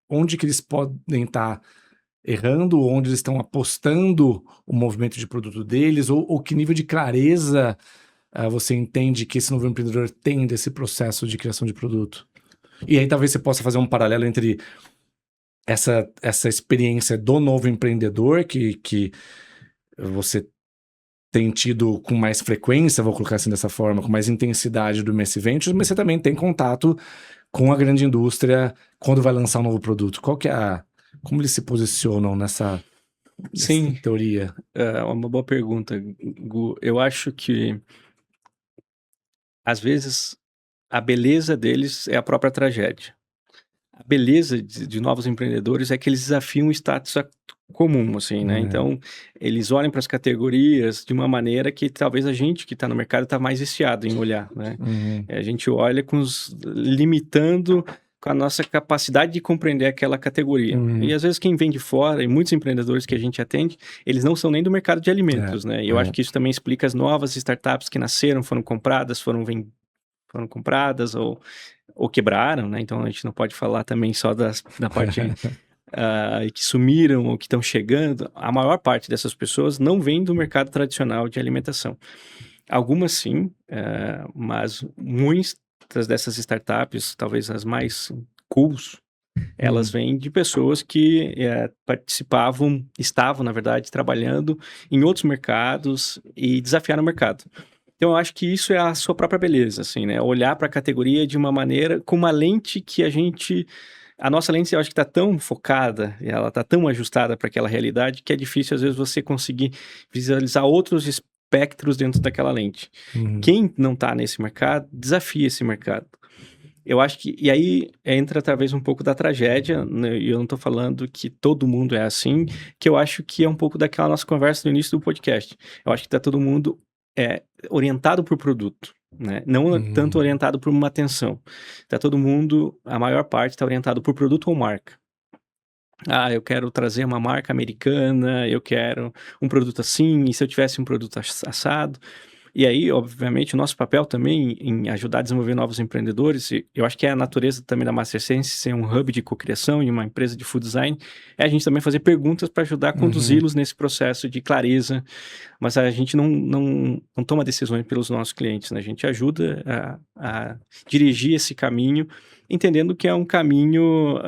onde que eles podem estar errando, onde eles estão apostando o movimento de produto deles, ou que nível de clareza você entende que esse novo empreendedor tem desse processo de criação de produto? E aí talvez você possa fazer um paralelo entre essa experiência do novo empreendedor que você tem tido com mais frequência, vou colocar assim dessa forma, com mais intensidade do MS Ventures, mas você também tem contato com a grande indústria quando vai lançar um novo produto. Como eles se posicionam nessa Sim, teoria? é uma boa pergunta, Gu. Eu acho que, às vezes, a beleza deles é a própria tragédia. A beleza de novos empreendedores é que eles desafiam o status comum, assim, né? É. Então, eles olham para as categorias de uma maneira que talvez a gente que está no mercado está mais viciado em olhar, né? Uhum. A gente olha limitando com a nossa capacidade de compreender aquela categoria. E Uhum. às vezes quem vem de fora, e muitos empreendedores que a gente atende, eles não são nem do mercado de alimentos, né? E eu acho que isso também explica as novas startups que nasceram, foram compradas, foram compradas ou quebraram, né? Então a gente não pode falar também só da parte que sumiram ou que estão chegando. A maior parte dessas pessoas não vem do mercado tradicional de alimentação. Algumas sim, mas muitas dessas startups, talvez as mais cools, elas Uhum. vêm de pessoas que estavam, na verdade, trabalhando em outros mercados e desafiaram o mercado. Então, eu acho que isso é a sua própria beleza, assim, né? Olhar para a categoria de uma maneira, com uma lente que a nossa lente, eu acho que está tão focada, e ela está tão ajustada para aquela realidade, que é difícil, às vezes, você conseguir visualizar outros espectros dentro daquela lente. Quem não está nesse mercado, desafia esse mercado. Eu acho que, e aí entra talvez um pouco da tragédia, né? E eu não estou falando que todo mundo é assim, que eu acho que é um pouco daquela nossa conversa no início do podcast. Eu acho que está todo mundo orientado por produto, né? Não tanto orientado por uma atenção. Está todo mundo, a maior parte está orientado por produto ou marca. Ah, eu quero trazer uma marca americana, eu quero um produto assim, e se eu tivesse um produto assado. E aí, obviamente, o nosso papel também em ajudar a desenvolver novos empreendedores, e eu acho que é a natureza também da MasterSense ser um hub de cocriação e uma empresa de food design, é a gente também fazer perguntas para ajudar a conduzi-los nesse processo de clareza, mas a gente não toma decisões pelos nossos clientes, né? A gente ajuda a dirigir esse caminho, entendendo que é um caminho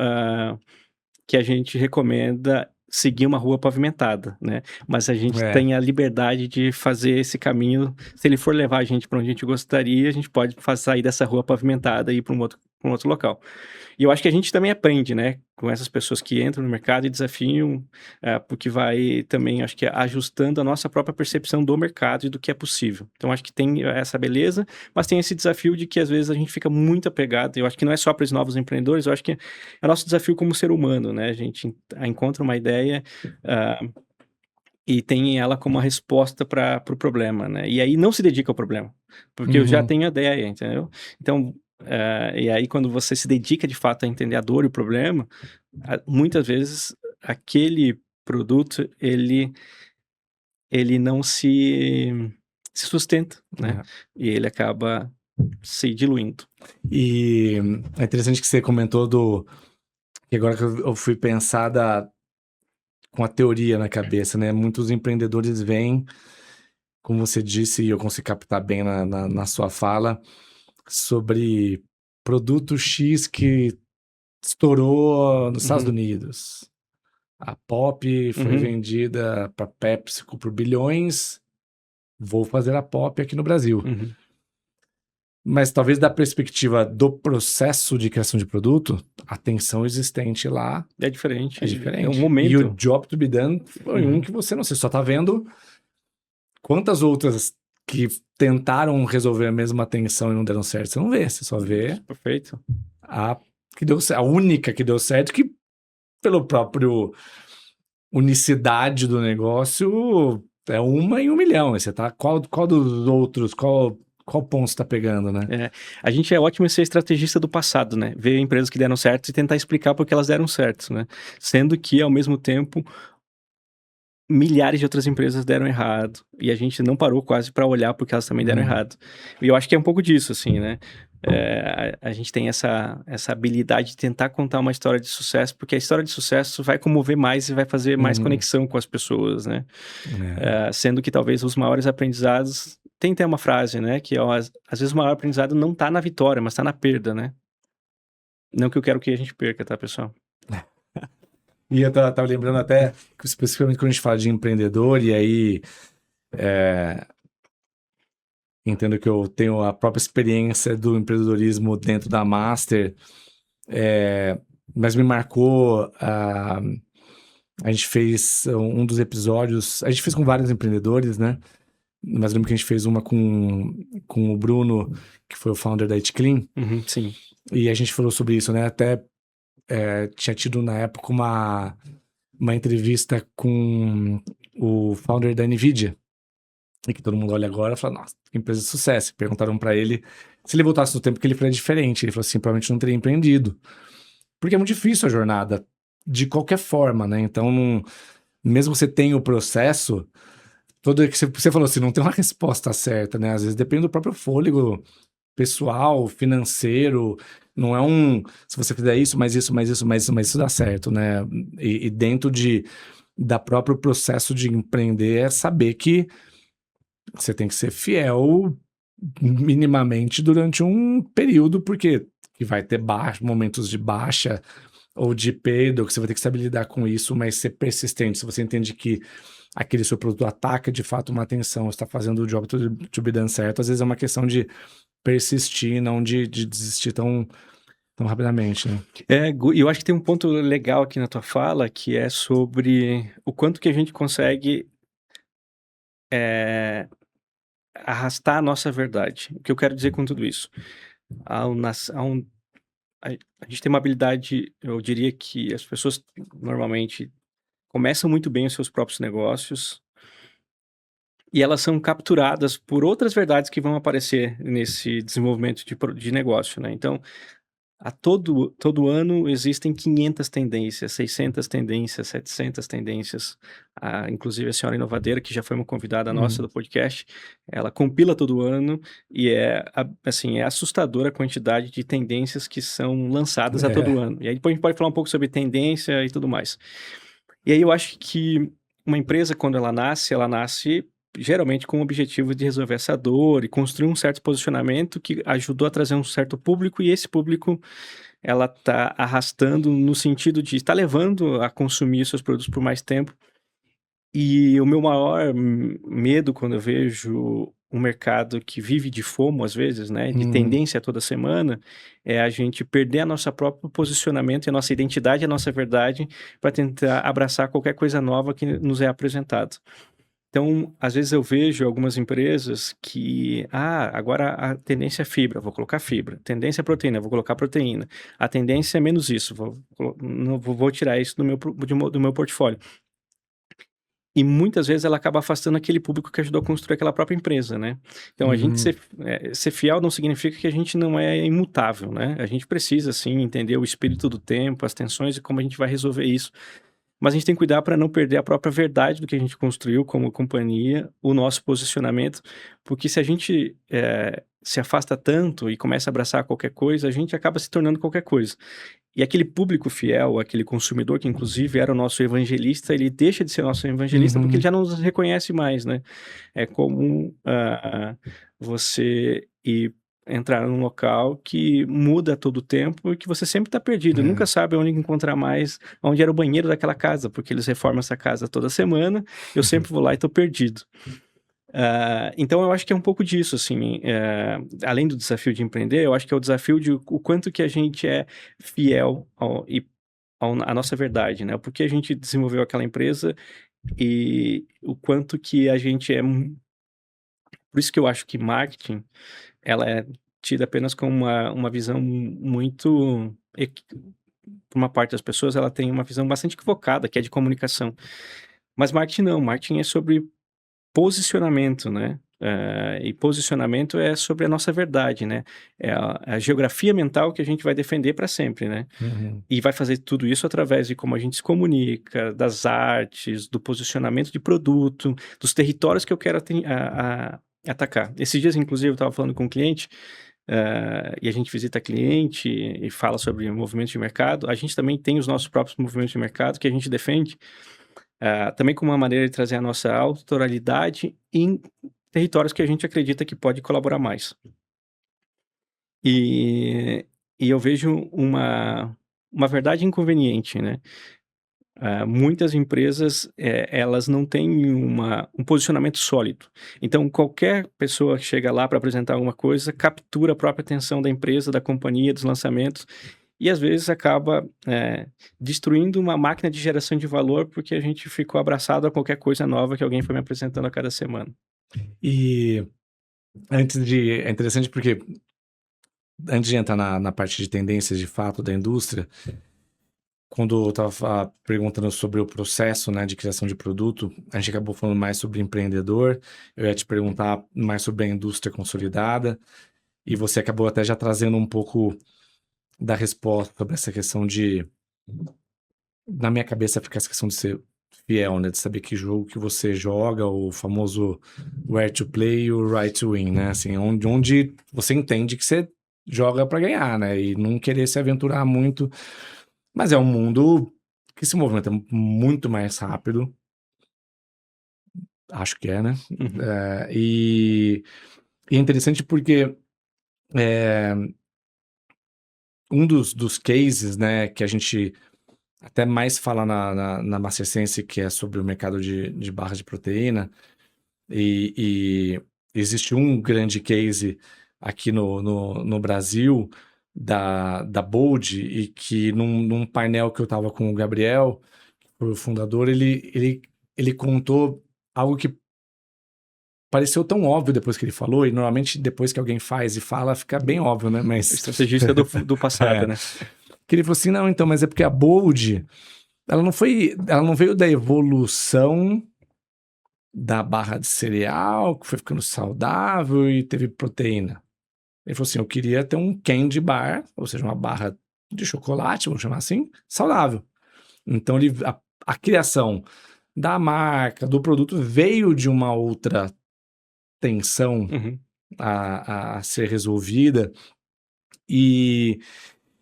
que a gente recomenda seguir uma rua pavimentada, né? Mas a gente tem a liberdade de fazer esse caminho. Se ele for levar a gente para onde a gente gostaria, a gente pode sair dessa rua pavimentada e ir para um outro local. E eu acho que a gente também aprende, né? Com essas pessoas que entram no mercado e desafiam, porque vai também, acho que ajustando a nossa própria percepção do mercado e do que é possível. Então, acho que tem essa beleza, mas tem esse desafio de que às vezes a gente fica muito apegado. Eu acho que não é só para os novos empreendedores, eu acho que é nosso desafio como ser humano, né? A gente encontra uma ideia e tem ela como uma resposta para o problema, né? E aí não se dedica ao problema, porque eu já tenho a ideia, entendeu? Então, e aí quando você se dedica de fato a entender a dor e o problema, muitas vezes aquele produto, ele não se sustenta, né? E ele acaba se diluindo. E é interessante que você comentou que agora que eu fui pensar com a teoria na cabeça, né? Muitos empreendedores vêm, como você disse, e eu consigo captar bem na sua fala, sobre produto X que estourou nos Estados Unidos. A Pop foi vendida para PepsiCo por bilhões, vou fazer a Pop aqui no Brasil. Mas talvez da perspectiva do processo de criação de produto, a tensão existente lá é diferente. É diferente. É um momento. E o job to be done foi um que você não sei, só tá vendo quantas outras que tentaram resolver a mesma tensão e não deram certo. Você não vê, você só vê Perfeito. a única que deu certo, que pelo próprio unicidade do negócio é uma em 1 milhão. Você tá, qual dos outros, qual ponto você tá pegando, né? A gente é ótimo em ser estrategista do passado, né? Ver empresas que deram certo e tentar explicar por que elas deram certo, né? Sendo que, ao mesmo tempo, milhares de outras empresas deram errado. E a gente não parou quase para olhar porque elas também deram errado. E eu acho que é um pouco disso, assim, né? A gente tem essa habilidade de tentar contar uma história de sucesso, porque a história de sucesso vai comover mais e vai fazer mais conexão com as pessoas, né? Sendo que talvez os maiores aprendizados... Tem até uma frase, né? Que às vezes o maior aprendizado não tá na vitória, mas tá na perda, né? Não que eu quero que a gente perca, tá, pessoal? E eu tava lembrando até, que especificamente quando a gente fala de empreendedor, e aí entendo que eu tenho a própria experiência do empreendedorismo dentro da Master, mas me marcou, a gente fez um dos episódios, a gente fez com vários empreendedores, né? Mas lembro que a gente fez uma com o Bruno, que foi o founder da Eat Clean. Sim. E a gente falou sobre isso, né? Até tinha tido na época uma entrevista com o founder da NVIDIA. E que todo mundo olha agora e fala, nossa, que empresa de sucesso. Perguntaram pra ele se ele voltasse no tempo que ele faria diferente. Ele falou assim, provavelmente não teria empreendido. Porque é muito difícil a jornada, de qualquer forma, né? Então, mesmo que você tenha o processo... Todo que você falou assim, não tem uma resposta certa, né? Às vezes depende do próprio fôlego pessoal, financeiro. Não é se você fizer isso, mais isso, mais isso, mais isso, mas isso dá certo, né? E dentro da próprio processo de empreender é saber que você tem que ser fiel minimamente durante um período, porque que vai ter momentos de baixa ou de perda, que você vai ter que saber lidar com isso, mas ser persistente. Se você entende que aquele seu produto ataca de fato uma atenção, está fazendo o job to be done certo, às vezes é uma questão de persistir, não de desistir tão rapidamente, né? E eu acho que tem um ponto legal aqui na tua fala, que é sobre o quanto que a gente consegue arrastar a nossa verdade. O que eu quero dizer com tudo isso? Ao nas a um a gente tem uma habilidade, eu diria que as pessoas normalmente começam muito bem os seus próprios negócios e elas são capturadas por outras verdades que vão aparecer nesse desenvolvimento de negócio, né. Então, a todo ano existem 500 tendências, 600 tendências, 700 tendências. Inclusive a senhora Inovadeira, que já foi uma convidada nossa Uhum. do podcast, ela compila todo ano e assim, é assustadora a quantidade de tendências que são lançadas a todo É. ano. E aí depois a gente pode falar um pouco sobre tendência e tudo mais. E aí eu acho que uma empresa, quando ela nasce geralmente com o objetivo de resolver essa dor e construir um certo posicionamento que ajudou a trazer um certo público, e esse público ela está arrastando no sentido de estar levando a consumir seus produtos por mais tempo. E o meu maior medo quando eu vejo um mercado que vive de FOMO, às vezes, né, de Uhum. tendência toda semana, é a gente perder a nossa próprio posicionamento e a nossa identidade, a nossa verdade, para tentar abraçar qualquer coisa nova que nos é apresentado. Então, às vezes eu vejo algumas empresas que, agora a tendência é fibra, vou colocar fibra. Tendência é proteína, vou colocar proteína. A tendência é menos isso, não vou tirar isso do meu portfólio. E muitas vezes ela acaba afastando aquele público que ajudou a construir aquela própria empresa, né. Então a gente Uhum. ser fiel não significa que a gente não é imutável, né. A gente precisa sim entender o espírito do tempo, as tensões e como a gente vai resolver isso. Mas a gente tem que cuidar para não perder a própria verdade do que a gente construiu como companhia, o nosso posicionamento, porque se a gente, se afasta tanto e começa a abraçar qualquer coisa, a gente acaba se tornando qualquer coisa. E aquele público fiel, aquele consumidor que inclusive era o nosso evangelista, ele deixa de ser nosso evangelista porque ele Uhum. já não nos reconhece mais, né. É comum, você entrar num local que muda a todo tempo e que você sempre está perdido, nunca É. sabe onde encontrar mais onde era o banheiro daquela casa, porque eles reformam essa casa toda semana, eu sempre vou lá e estou perdido. Então eu acho que é um pouco disso, assim, além do desafio de empreender, eu acho que é o desafio de o quanto que a gente é fiel à nossa verdade, né, porque a gente desenvolveu aquela empresa e o quanto que a gente por isso que eu acho que marketing, ela é tida apenas como uma visão muito por uma parte das pessoas, ela tem uma visão bastante equivocada, que é de comunicação. Mas marketing não, marketing é sobre posicionamento, né, e posicionamento é sobre a nossa verdade, né, é a geografia mental que a gente vai defender para sempre, né, Uhum. e vai fazer tudo isso através de como a gente se comunica, das artes, do posicionamento de produto, dos territórios que eu quero atacar. Esses dias, inclusive, eu estava falando com um cliente, e a gente visita cliente e fala sobre movimentos de mercado, a gente também tem os nossos próprios movimentos de mercado que a gente defende, também como uma maneira de trazer a nossa autoralidade em territórios que a gente acredita que pode colaborar mais. E e eu vejo uma verdade inconveniente, né. Muitas empresas, elas não têm um posicionamento sólido. Então qualquer pessoa que chega lá para apresentar alguma coisa, captura a própria atenção da empresa, da companhia, dos lançamentos, e às vezes acaba, destruindo uma máquina de geração de valor, porque a gente ficou abraçado a qualquer coisa nova que alguém foi me apresentando a cada semana. E é interessante porque antes de entrar na parte de tendências de fato da indústria, quando eu estava perguntando sobre o processo, né, de criação de produto, a gente acabou falando mais sobre empreendedor. Eu ia te perguntar mais sobre a indústria consolidada, e você acabou até já trazendo um pouco da resposta sobre essa questão de, na minha cabeça, fica essa questão de ser fiel, né, de saber que jogo que você joga, o famoso where to play e o right to win, né, assim, onde você entende que você joga para ganhar, né, e não querer se aventurar muito. Mas é um mundo que se movimenta muito mais rápido, acho que é, né. Uhum. E é interessante porque, eh, um dos cases, né, que a gente até mais fala na Master Sense, que é sobre o mercado de barras de proteína, e existe um grande case aqui no Brasil da Bold, e que num painel que eu estava com o Gabriel, o fundador, ele contou algo que pareceu tão óbvio depois que ele falou, e normalmente depois que alguém faz e fala, fica bem óbvio, né? Mas... Estrategista do passado, né? Que ele falou assim, não, então, mas é porque a Bold, ela não veio da evolução da barra de cereal, que foi ficando saudável e teve proteína. Ele falou assim, eu queria ter um candy bar, ou seja, uma barra de chocolate, vamos chamar assim, saudável. Então, a criação da marca, do produto, veio de uma outra tensão a ser resolvida. E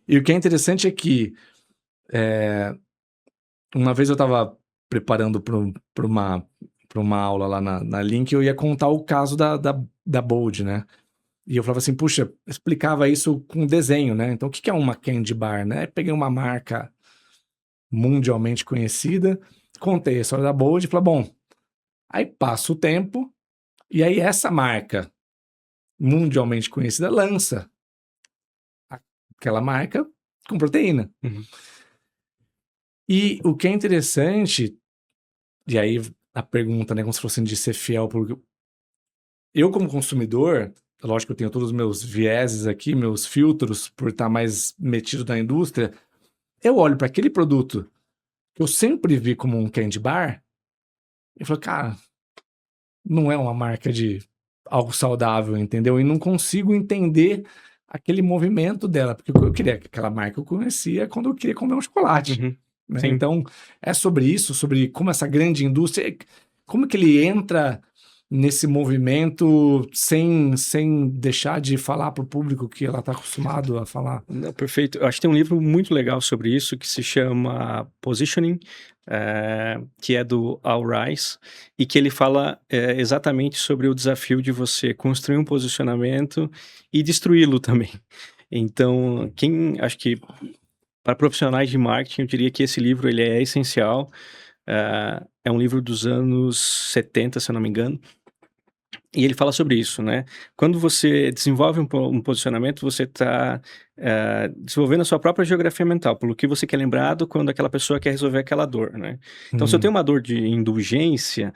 o que é interessante é que uma vez eu estava preparando para uma aula lá na Link, eu ia contar o caso da Bold, né? E eu falava assim, puxa, eu explicava isso com desenho, né? Então, o que é uma candy bar, né? Peguei uma marca mundialmente conhecida, contei a história da Bold e falei, bom, aí passa o tempo e aí essa marca mundialmente conhecida lança aquela marca com proteína. E o que é interessante, e aí a pergunta, né, como se fosse de ser fiel, porque eu como consumidor, lógico que eu tenho todos os meus vieses aqui, meus filtros, por estar mais metido na indústria, eu olho para aquele produto que eu sempre vi como um candy bar e falo, cara, não é uma marca de algo saudável, entendeu? E não consigo entender aquele movimento dela, porque eu queria que aquela marca eu conhecia quando eu queria comer um chocolate. Né? Então, é sobre isso, sobre como essa grande indústria, como que ele entra nesse movimento sem deixar de falar para o público que ela está acostumado a falar. Não, perfeito. Eu acho que tem um livro muito legal sobre isso que se chama Positioning, que é do Al Rice, e que ele fala exatamente sobre o desafio de você construir um posicionamento e destruí-lo também. Então, acho que para profissionais de marketing, eu diria que esse livro ele é essencial. É um livro dos anos 70, se eu não me engano. E ele fala sobre isso, né? Quando você desenvolve um posicionamento, você está desenvolvendo a sua própria geografia mental, pelo que você quer lembrado quando aquela pessoa quer resolver aquela dor, né? Então, se eu tenho uma dor de indulgência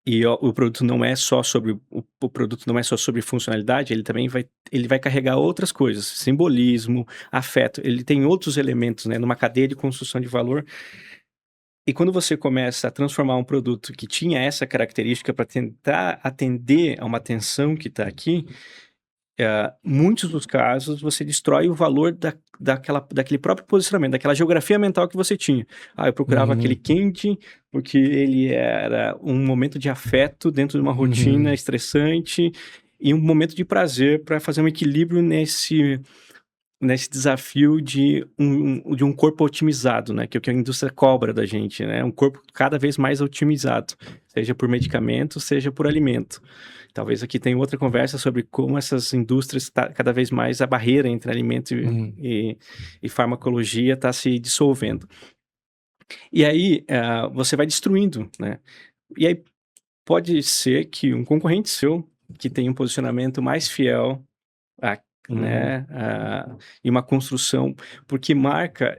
e o produto não é só sobre o produto não é só sobre funcionalidade, ele vai carregar outras coisas, simbolismo, afeto, ele tem outros elementos, né? Numa cadeia de construção de valor. E quando você começa a transformar um produto que tinha essa característica para tentar atender a uma tensão que está aqui, muitos dos casos você destrói o valor daquele próprio posicionamento, daquela geografia mental que você tinha. Eu procurava aquele candy porque ele era um momento de afeto dentro de uma rotina estressante e um momento de prazer para fazer um equilíbrio nesse desafio de um corpo otimizado, né? Que é o que a indústria cobra da gente, né? Um corpo cada vez mais otimizado, seja por medicamento, seja por alimento. Talvez aqui tenha outra conversa sobre como essas indústrias, cada vez mais a barreira entre alimento e farmacologia está se dissolvendo. E aí, você vai destruindo, né? E aí, pode ser que um concorrente seu, que tem um posicionamento mais fiel né, e uma construção, porque marca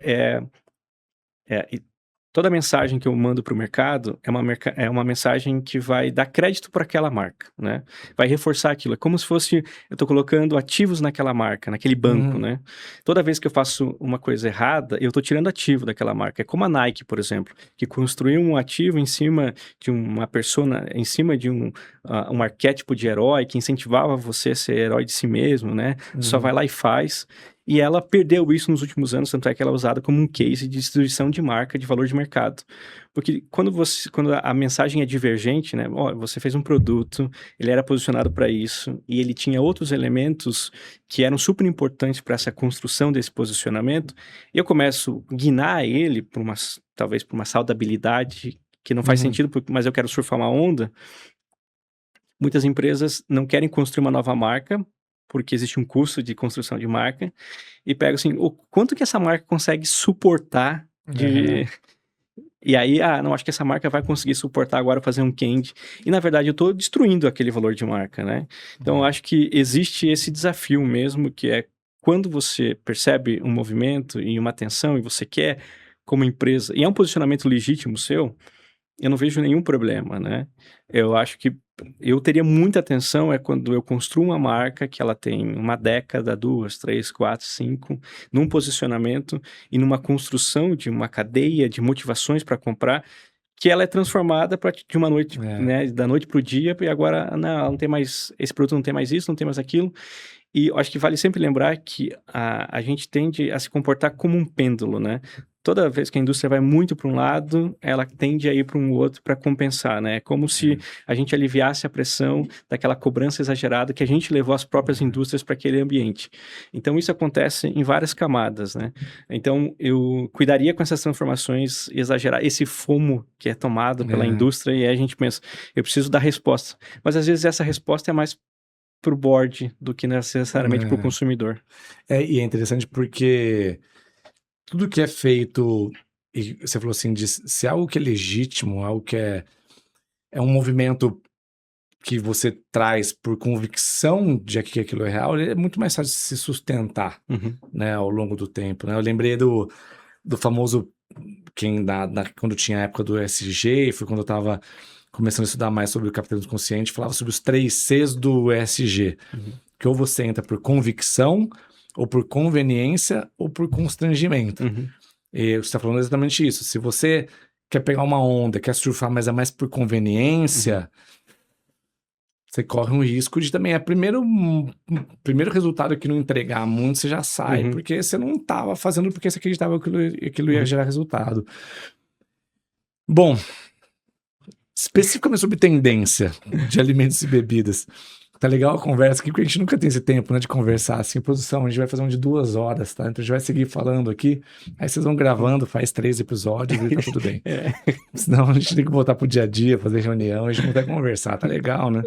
toda mensagem que eu mando para o mercado é uma mensagem que vai dar crédito para aquela marca, né? Vai reforçar aquilo. É como se fosse eu estou colocando ativos naquela marca, naquele banco, né? Toda vez que eu faço uma coisa errada, eu estou tirando ativo daquela marca. É como a Nike, por exemplo, que construiu um ativo em cima de uma persona, em cima de um arquétipo de herói que incentivava você a ser herói de si mesmo, né? Só vai lá e faz. E ela perdeu isso nos últimos anos, tanto é que ela é usada como um case de distribuição de marca, de valor de mercado. Porque quando a mensagem é divergente, né? Você fez um produto, ele era posicionado para isso, e ele tinha outros elementos que eram super importantes para essa construção desse posicionamento, e eu começo a guinar ele, talvez por uma saudabilidade que não faz sentido, mas eu quero surfar uma onda. Muitas empresas não querem construir uma nova marca, porque existe um custo de construção de marca, e pega assim, o quanto que essa marca consegue suportar E aí, não, acho que essa marca vai conseguir suportar agora fazer um candy. E, na verdade, eu estou destruindo aquele valor de marca, né? Então, eu acho que existe esse desafio mesmo, que é quando você percebe um movimento e uma tensão, e você quer, como empresa, e é um posicionamento legítimo seu, eu não vejo nenhum problema, né? Eu acho que eu teria muita atenção quando eu construo uma marca que ela tem uma década, 2, 3, 4, 5, num posicionamento e numa construção de uma cadeia de motivações para comprar, que ela é transformada de uma noite, É, né, da noite para o dia, e agora não tem mais, esse produto não tem mais isso, não tem mais aquilo. E eu acho que vale sempre lembrar que a gente tende a se comportar como um pêndulo, né? Toda vez que a indústria vai muito para um lado, ela tende a ir para um outro para compensar, né? É como se a gente aliviasse a pressão daquela cobrança exagerada que a gente levou as próprias indústrias para aquele ambiente. Então, isso acontece em várias camadas, né? Então, eu cuidaria com essas transformações exageradas, esse FOMO que é tomado pela é, indústria, e aí a gente pensa, eu preciso dar resposta. Mas, às vezes, essa resposta é mais para o board do que necessariamente para o consumidor. e é interessante porque tudo que é feito, e você falou assim, de se é algo que é legítimo, algo que é um movimento que você traz por convicção de que aquilo é real, ele é muito mais fácil de se sustentar, Uhum. né, ao longo do tempo, né? Eu lembrei do famoso, quando tinha a época do ESG, foi quando eu estava começando a estudar mais sobre o capitalismo consciente, falava sobre os 3 Cs do ESG, Uhum. que ou você entra por convicção, ou por conveniência, ou por constrangimento. Uhum. E você está falando exatamente isso. Se você quer pegar uma onda, quer surfar, mas é mais por Uhum. conveniência, você corre um risco de também. Primeiro resultado que não entregar muito, você já sai, Uhum. porque você não estava fazendo porque você acreditava que aquilo ia Uhum. gerar resultado. Bom, especificamente sobre tendência de alimentos e bebidas. Tá legal a conversa aqui, porque a gente nunca tem esse tempo, né, de conversar assim. Produção, a gente vai fazer um de 2 horas, tá? Então a gente vai seguir falando aqui. Aí vocês vão gravando, faz 3 episódios e tá tudo bem. É. Senão a gente tem que voltar pro dia a dia, fazer reunião, a gente não vai conversar, tá legal, né?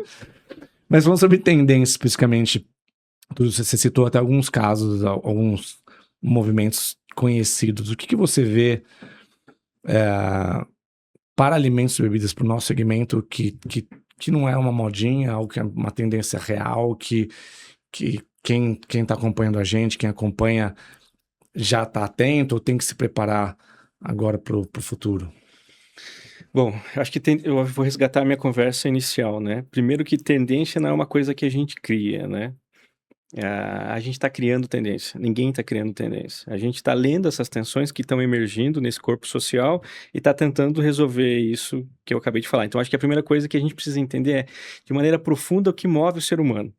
Mas falando sobre tendência especificamente, você citou até alguns casos, alguns movimentos conhecidos. O que você vê para alimentos e bebidas, para o nosso segmento, que não é uma modinha, algo que é uma tendência real, que quem está acompanhando a gente, quem acompanha já está atento ou tem que se preparar agora para o futuro? Bom, acho que eu vou resgatar a minha conversa inicial, né? Primeiro que tendência não é uma coisa que a gente cria, né? A gente está criando tendência, ninguém está criando tendência. A gente está lendo essas tensões que estão emergindo nesse corpo social e está tentando resolver isso que eu acabei de falar. Então, acho que a primeira coisa que a gente precisa entender é, de maneira profunda, o que move o ser humano.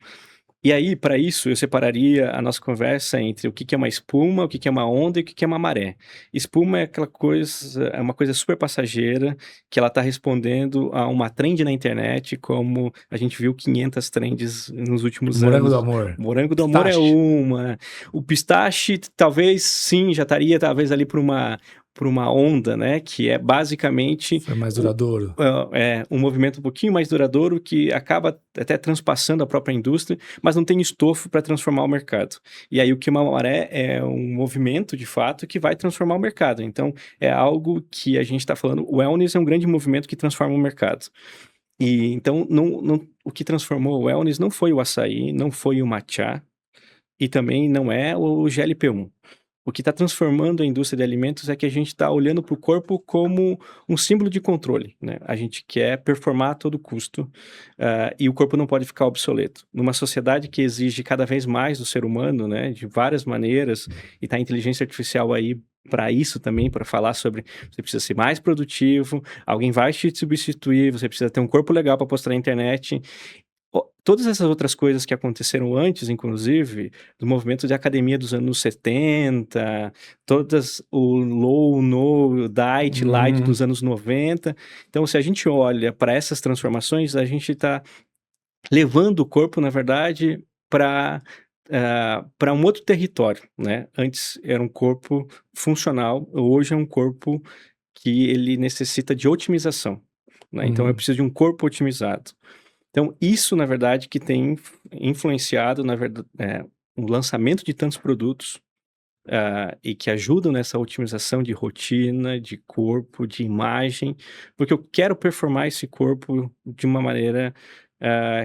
E aí, para isso, eu separaria a nossa conversa entre o que que é uma espuma, o que que é uma onda e o que que é uma maré. Espuma é aquela coisa, é uma coisa super passageira, que ela está respondendo a uma trend na internet, como a gente viu 500 trends nos últimos Morango do anos. amor. O morango do amor é Pistache. uma. O pistache, talvez sim, já estaria talvez ali por uma onda, né? Que é basicamente Foi mais duradouro. um movimento um pouquinho mais duradouro que acaba até transpassando a própria indústria, mas não tem estofo para transformar o mercado. E aí o que uma maré é um movimento, de fato, que vai transformar o mercado. Então, é algo que a gente está falando, o wellness é um grande movimento que transforma o mercado. E então, o que transformou o wellness não foi o açaí, não foi o matcha, e também não é o GLP-1. O que está transformando a indústria de alimentos é que a gente está olhando para o corpo como um símbolo de controle, né? A gente quer performar a todo custo, e o corpo não pode ficar obsoleto. Numa sociedade que exige cada vez mais do ser humano, né, de várias maneiras, e tá a inteligência artificial aí para isso também, para falar sobre você precisa ser mais produtivo, alguém vai te substituir, você precisa ter um corpo legal para postar na internet. Todas essas outras coisas que aconteceram antes, inclusive, do movimento de academia dos anos 70, todas o low, no, diet, light dos anos 90. Então, se a gente olha para essas transformações, a gente está levando o corpo, na verdade, para um outro território, né? Antes era um corpo funcional, hoje é um corpo que ele necessita de otimização, né? Então, eu Uhum. preciso de um corpo otimizado. Então, isso, na verdade, que tem influenciado, na verdade, o lançamento de tantos produtos, e que ajudam nessa otimização de rotina, de corpo, de imagem, porque eu quero performar esse corpo de uma maneira,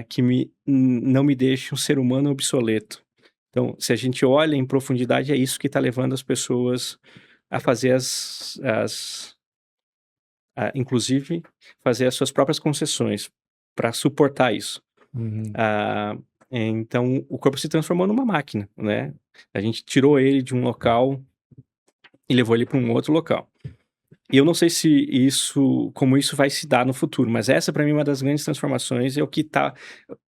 que não me deixe um ser humano obsoleto. Então, se a gente olha em profundidade, é isso que está levando as pessoas a fazer inclusive, fazer as suas próprias concessões para suportar isso. Uhum. Então, o corpo se transformou numa máquina, né? A gente tirou ele de um local e levou ele para um outro local. E eu não sei como isso vai se dar no futuro, mas essa para mim é uma das grandes transformações, é o que tá.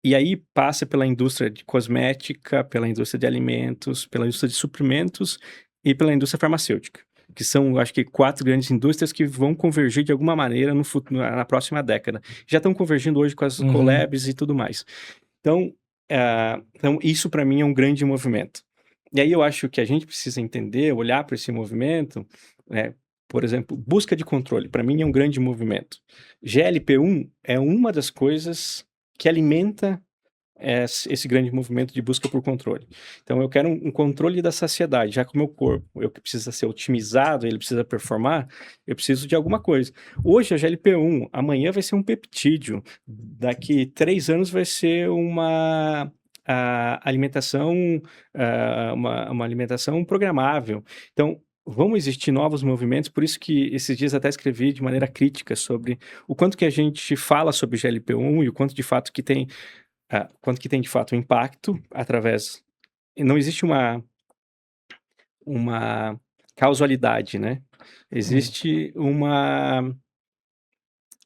E aí passa pela indústria de cosmética, pela indústria de alimentos, pela indústria de suprimentos e pela indústria farmacêutica, que são, acho que, 4 grandes indústrias que vão convergir de alguma maneira no futuro, na próxima década. Já estão convergindo hoje com as Uhum. collabs e tudo mais. Então, isso para mim é um grande movimento. E aí eu acho que a gente precisa entender, olhar para esse movimento, por exemplo, busca de controle, para mim é um grande movimento. GLP-1 é uma das coisas que alimenta esse grande movimento de busca por controle. Então eu quero um controle da saciedade, já que o meu corpo precisa ser otimizado, ele precisa performar, eu preciso de alguma coisa. Hoje é GLP-1, amanhã vai ser um peptídeo, daqui 3 anos vai ser uma alimentação, uma alimentação programável. Então, vão existir novos movimentos, por isso que esses dias até escrevi de maneira crítica sobre o quanto que a gente fala sobre GLP-1 e o quanto de fato que tem quanto que tem de fato um impacto através. Não existe uma causalidade, né? Uhum. Existe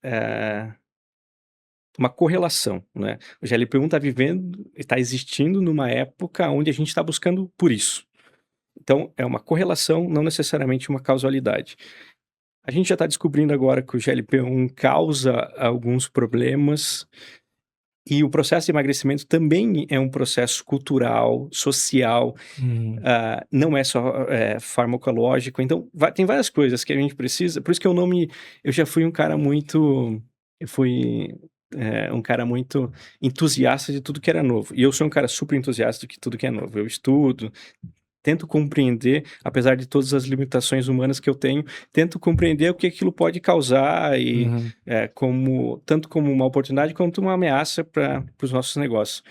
eh, uma correlação, né? O GLP-1 está existindo numa época onde a gente está buscando por isso. Então, é uma correlação, não necessariamente uma causalidade. A gente já está descobrindo agora que o GLP-1 causa alguns problemas. E o processo de emagrecimento também é um processo cultural, social, Uhum. não é só farmacológico. Então, tem várias coisas que a gente precisa. Por isso que eu já fui um cara muito. Eu fui um cara muito entusiasta de tudo que era novo. E eu sou um cara super entusiasta de tudo que é novo. Eu estudo, tento compreender, apesar de todas as limitações humanas que eu tenho, tento compreender o que aquilo pode causar e Uhum. tanto como uma oportunidade quanto uma ameaça para os nossos negócios.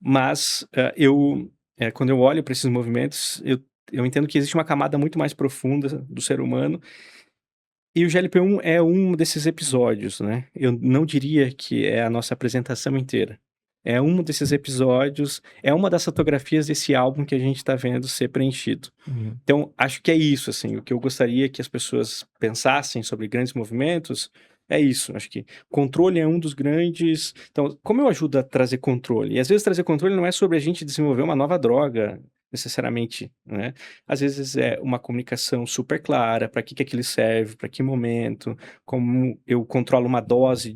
Mas quando eu olho para esses movimentos, eu entendo que existe uma camada muito mais profunda do ser humano e o GLP-1 é um desses episódios, né? Eu não diria que é a nossa apresentação inteira. É um desses episódios, é uma das fotografias desse álbum que a gente está vendo ser preenchido. Uhum. Então, acho que é isso, assim, o que eu gostaria que as pessoas pensassem sobre grandes movimentos é isso. Acho que controle é um dos grandes. Então, como eu ajudo a trazer controle? E às vezes trazer controle não é sobre a gente desenvolver uma nova droga, necessariamente, né? Às vezes é uma comunicação super clara, para que aquilo serve, para que momento, como eu controlo uma dose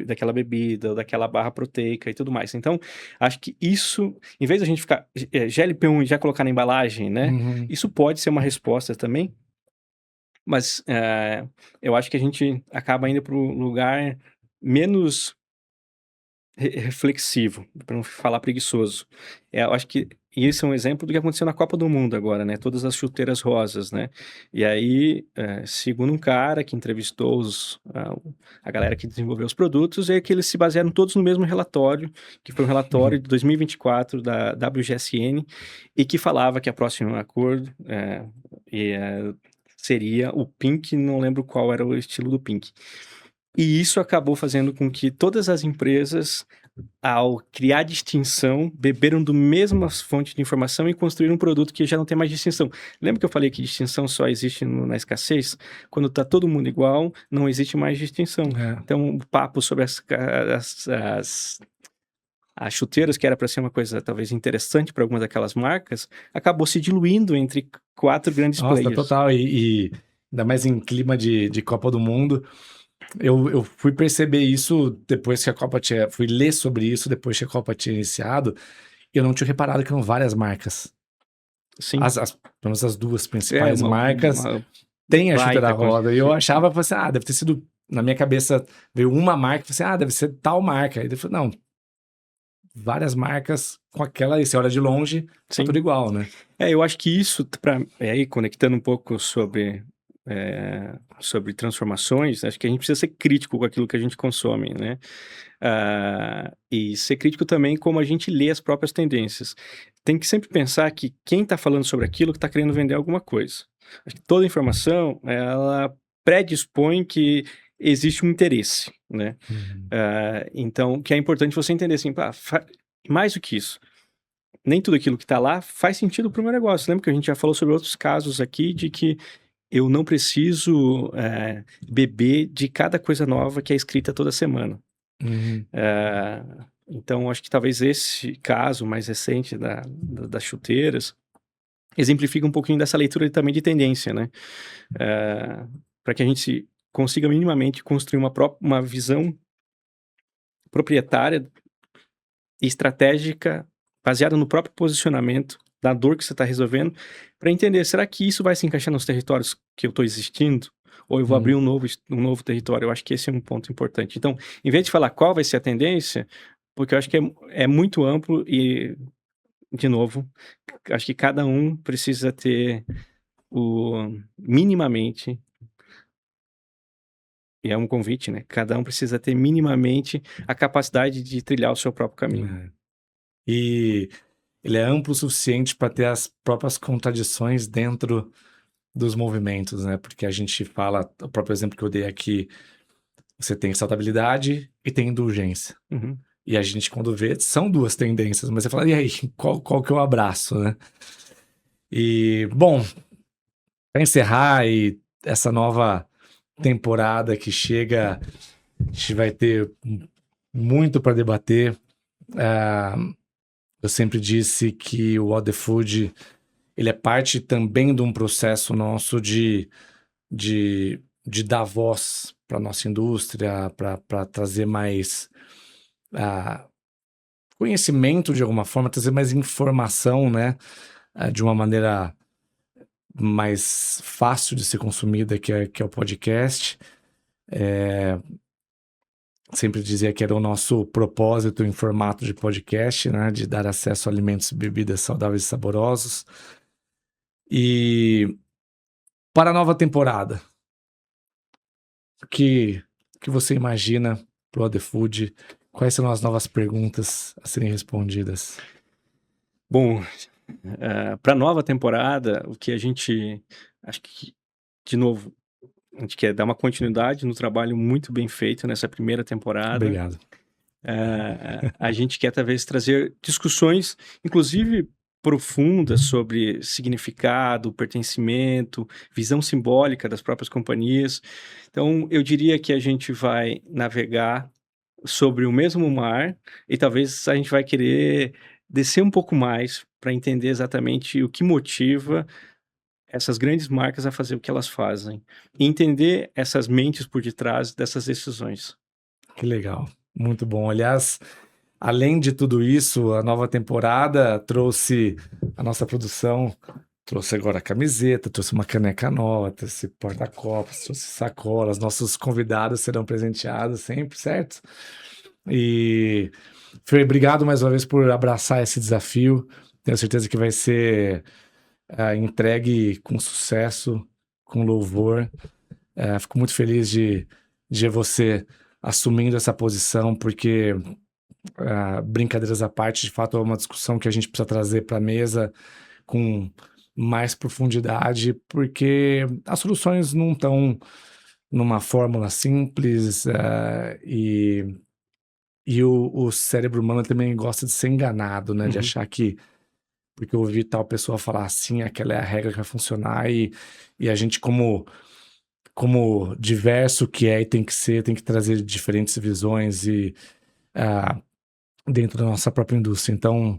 daquela bebida, ou daquela barra proteica e tudo mais. Então, acho que isso, em vez de a gente ficar GLP-1 e já colocar na embalagem, né? Uhum. Isso pode ser uma resposta também, mas eu acho que a gente acaba indo para um lugar menos reflexivo, para não falar preguiçoso. Eu acho que isso é um exemplo do que aconteceu na Copa do Mundo agora, né? Todas as chuteiras rosas, né? E aí, segundo um cara que entrevistou a galera que desenvolveu os produtos, é que eles se basearam todos no mesmo relatório, que foi um relatório Uhum. de 2024 da WGSN, e que falava que a próxima acordo seria o Pink, não lembro qual era o estilo do Pink. E isso acabou fazendo com que todas as empresas, ao criar distinção, beberam do mesma fonte de informação e construíram um produto que já não tem mais distinção. Lembra que eu falei que distinção só existe na escassez? Quando está todo mundo igual, não existe mais distinção. É. Então, o papo sobre as chuteiras, que era para ser uma coisa talvez interessante para algumas daquelas marcas, acabou se diluindo entre 4 grandes Nossa, players. total. E ainda mais em clima de Copa do Mundo. Eu fui perceber isso depois que a Copa tinha. Fui ler sobre isso depois que a Copa tinha iniciado. E eu não tinha reparado que eram várias marcas. Sim, Pelo menos as duas é principais marcas uma têm a chuteira baita rosa. E eu achava, falei assim, deve ter sido. Na minha cabeça veio uma marca, eu falei assim, deve ser tal marca. Aí eu falei, não, várias marcas com aquela. E você olha de longe, tá tudo sim. igual, né? Eu acho que isso, aí conectando um pouco sobre transformações, acho que a gente precisa ser crítico com aquilo que a gente consome, né? E ser crítico também como a gente lê as próprias tendências. Tem que sempre pensar que quem está falando sobre aquilo está querendo vender alguma coisa. Acho que toda informação, ela predispõe que existe um interesse, né? Então, que é importante você entender assim, mais do que isso, nem tudo aquilo que está lá faz sentido para o meu negócio. Lembra que a gente já falou sobre outros casos aqui de que eu não preciso beber de cada coisa nova que é escrita toda semana. Então, acho que talvez esse caso mais recente das chuteiras exemplifica um pouquinho dessa leitura também de tendência, né? Para que a gente consiga minimamente construir uma visão proprietária e estratégica baseada no próprio posicionamento da dor que você está resolvendo, para entender, será que isso vai se encaixar nos territórios que eu estou existindo? Ou eu vou abrir um novo território? Eu acho que esse é um ponto importante. Então, em vez de falar qual vai ser a tendência, porque eu acho que é muito amplo e, de novo, acho que cada um precisa ter minimamente, e é um convite, né? Cada um precisa ter minimamente a capacidade de trilhar o seu próprio caminho. E ele é amplo o suficiente para ter as próprias contradições dentro dos movimentos, né? Porque a gente fala, o próprio exemplo que eu dei aqui, você tem saudabilidade e tem indulgência. E a gente, quando vê, são duas tendências, mas você fala, e aí, qual que eu abraço, né? E, bom, para encerrar e essa nova temporada que chega, a gente vai ter muito para debater. Eu sempre disse que o What the Food, ele é parte também de um processo nosso de dar voz para a nossa indústria, para trazer mais conhecimento de alguma forma, trazer mais informação, né? De uma maneira mais fácil de ser consumida, que é o podcast. Sempre dizia que era o nosso propósito em formato de podcast, né? De dar acesso a alimentos e bebidas saudáveis e saborosos. E para a nova temporada, o que você imagina para o What the Food? Quais são as novas perguntas a serem respondidas? Bom, para a nova temporada, o que a gente, acho que, de novo, a gente quer dar uma continuidade no trabalho muito bem feito nessa primeira temporada. Obrigado. A gente quer talvez trazer discussões, inclusive profundas, sobre significado, pertencimento, visão simbólica das próprias companhias. Então, eu diria que a gente vai navegar sobre o mesmo mar e talvez a gente vai querer descer um pouco mais para entender exatamente o que motiva essas grandes marcas a fazer o que elas fazem e entender essas mentes por detrás dessas decisões. Que legal, muito bom. Aliás, além de tudo isso, a nova temporada trouxe a nossa produção, trouxe agora a camiseta, trouxe uma caneca nova, trouxe porta-copos, trouxe sacolas. Nossos convidados serão presenteados sempre, certo? E Fer, obrigado mais uma vez por abraçar esse desafio. Tenho certeza que vai ser entregue com sucesso, com louvor. Fico muito feliz de ver você assumindo essa posição, porque, brincadeiras à parte, de fato é uma discussão que a gente precisa trazer para a mesa com mais profundidade, porque as soluções não estão numa fórmula simples, e o cérebro humano também gosta de ser enganado, né? De achar que porque eu ouvi tal pessoa falar assim, aquela é a regra que vai funcionar, e a gente, como diverso que é e tem que ser, tem que trazer diferentes visões e dentro da nossa própria indústria. Então,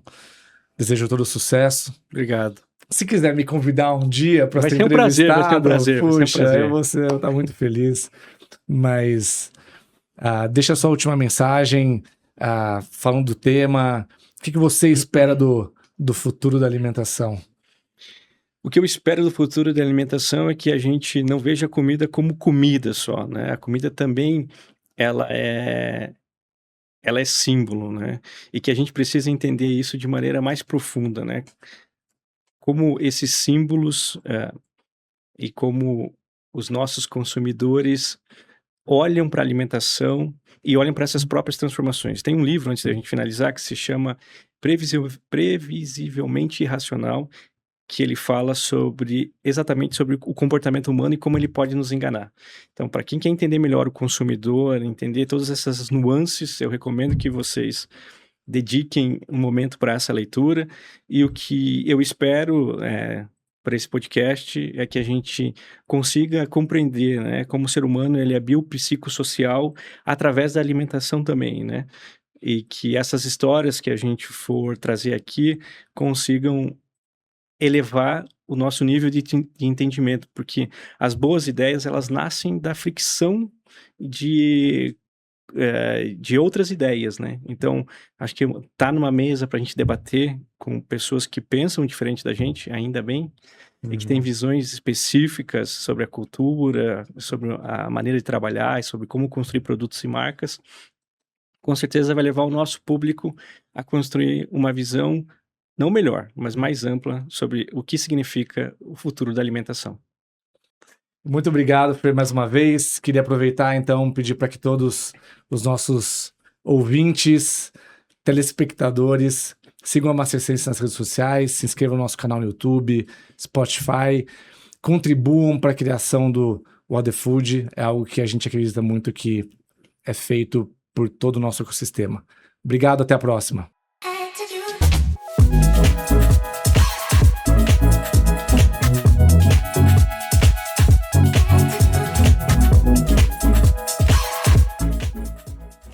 desejo todo sucesso. Obrigado. Se quiser me convidar um dia para ser entrevistado, vai ser um prazer, puxa, eu vou estar muito feliz. Mas deixa a sua última mensagem, falando do tema. O que você espera do futuro da alimentação? O que eu espero do futuro da alimentação é que a gente não veja a comida como comida só, né? A comida também, ela é símbolo, né? E que a gente precisa entender isso de maneira mais profunda, né? Como esses símbolos e como os nossos consumidores olham para a alimentação e olham para essas próprias transformações. Tem um livro, antes da gente finalizar, que se chama Previsivelmente Irracional, que ele fala exatamente sobre o comportamento humano e como ele pode nos enganar. Então, para quem quer entender melhor o consumidor, entender todas essas nuances, eu recomendo que vocês dediquem um momento para essa leitura. E o que eu espero para esse podcast é que a gente consiga compreender, né, como o ser humano ele é biopsicossocial através da alimentação também, né? E que essas histórias que a gente for trazer aqui consigam elevar o nosso nível de entendimento, porque as boas ideias, elas nascem da fricção de outras ideias, né? Então, acho que tá numa mesa para a gente debater com pessoas que pensam diferente da gente, ainda bem, e que têm visões específicas sobre a cultura, sobre a maneira de trabalhar e sobre como construir produtos e marcas, com certeza vai levar o nosso público a construir uma visão não melhor, mas mais ampla sobre o que significa o futuro da alimentação. Muito obrigado, Fer, mais uma vez. Queria aproveitar, então, pedir para que todos os nossos ouvintes, telespectadores, sigam a Mastersense nas redes sociais, se inscrevam no nosso canal no YouTube, Spotify, contribuam para a criação do What the Food. É algo que a gente acredita muito que é feito por todo o nosso ecossistema. Obrigado, até a próxima.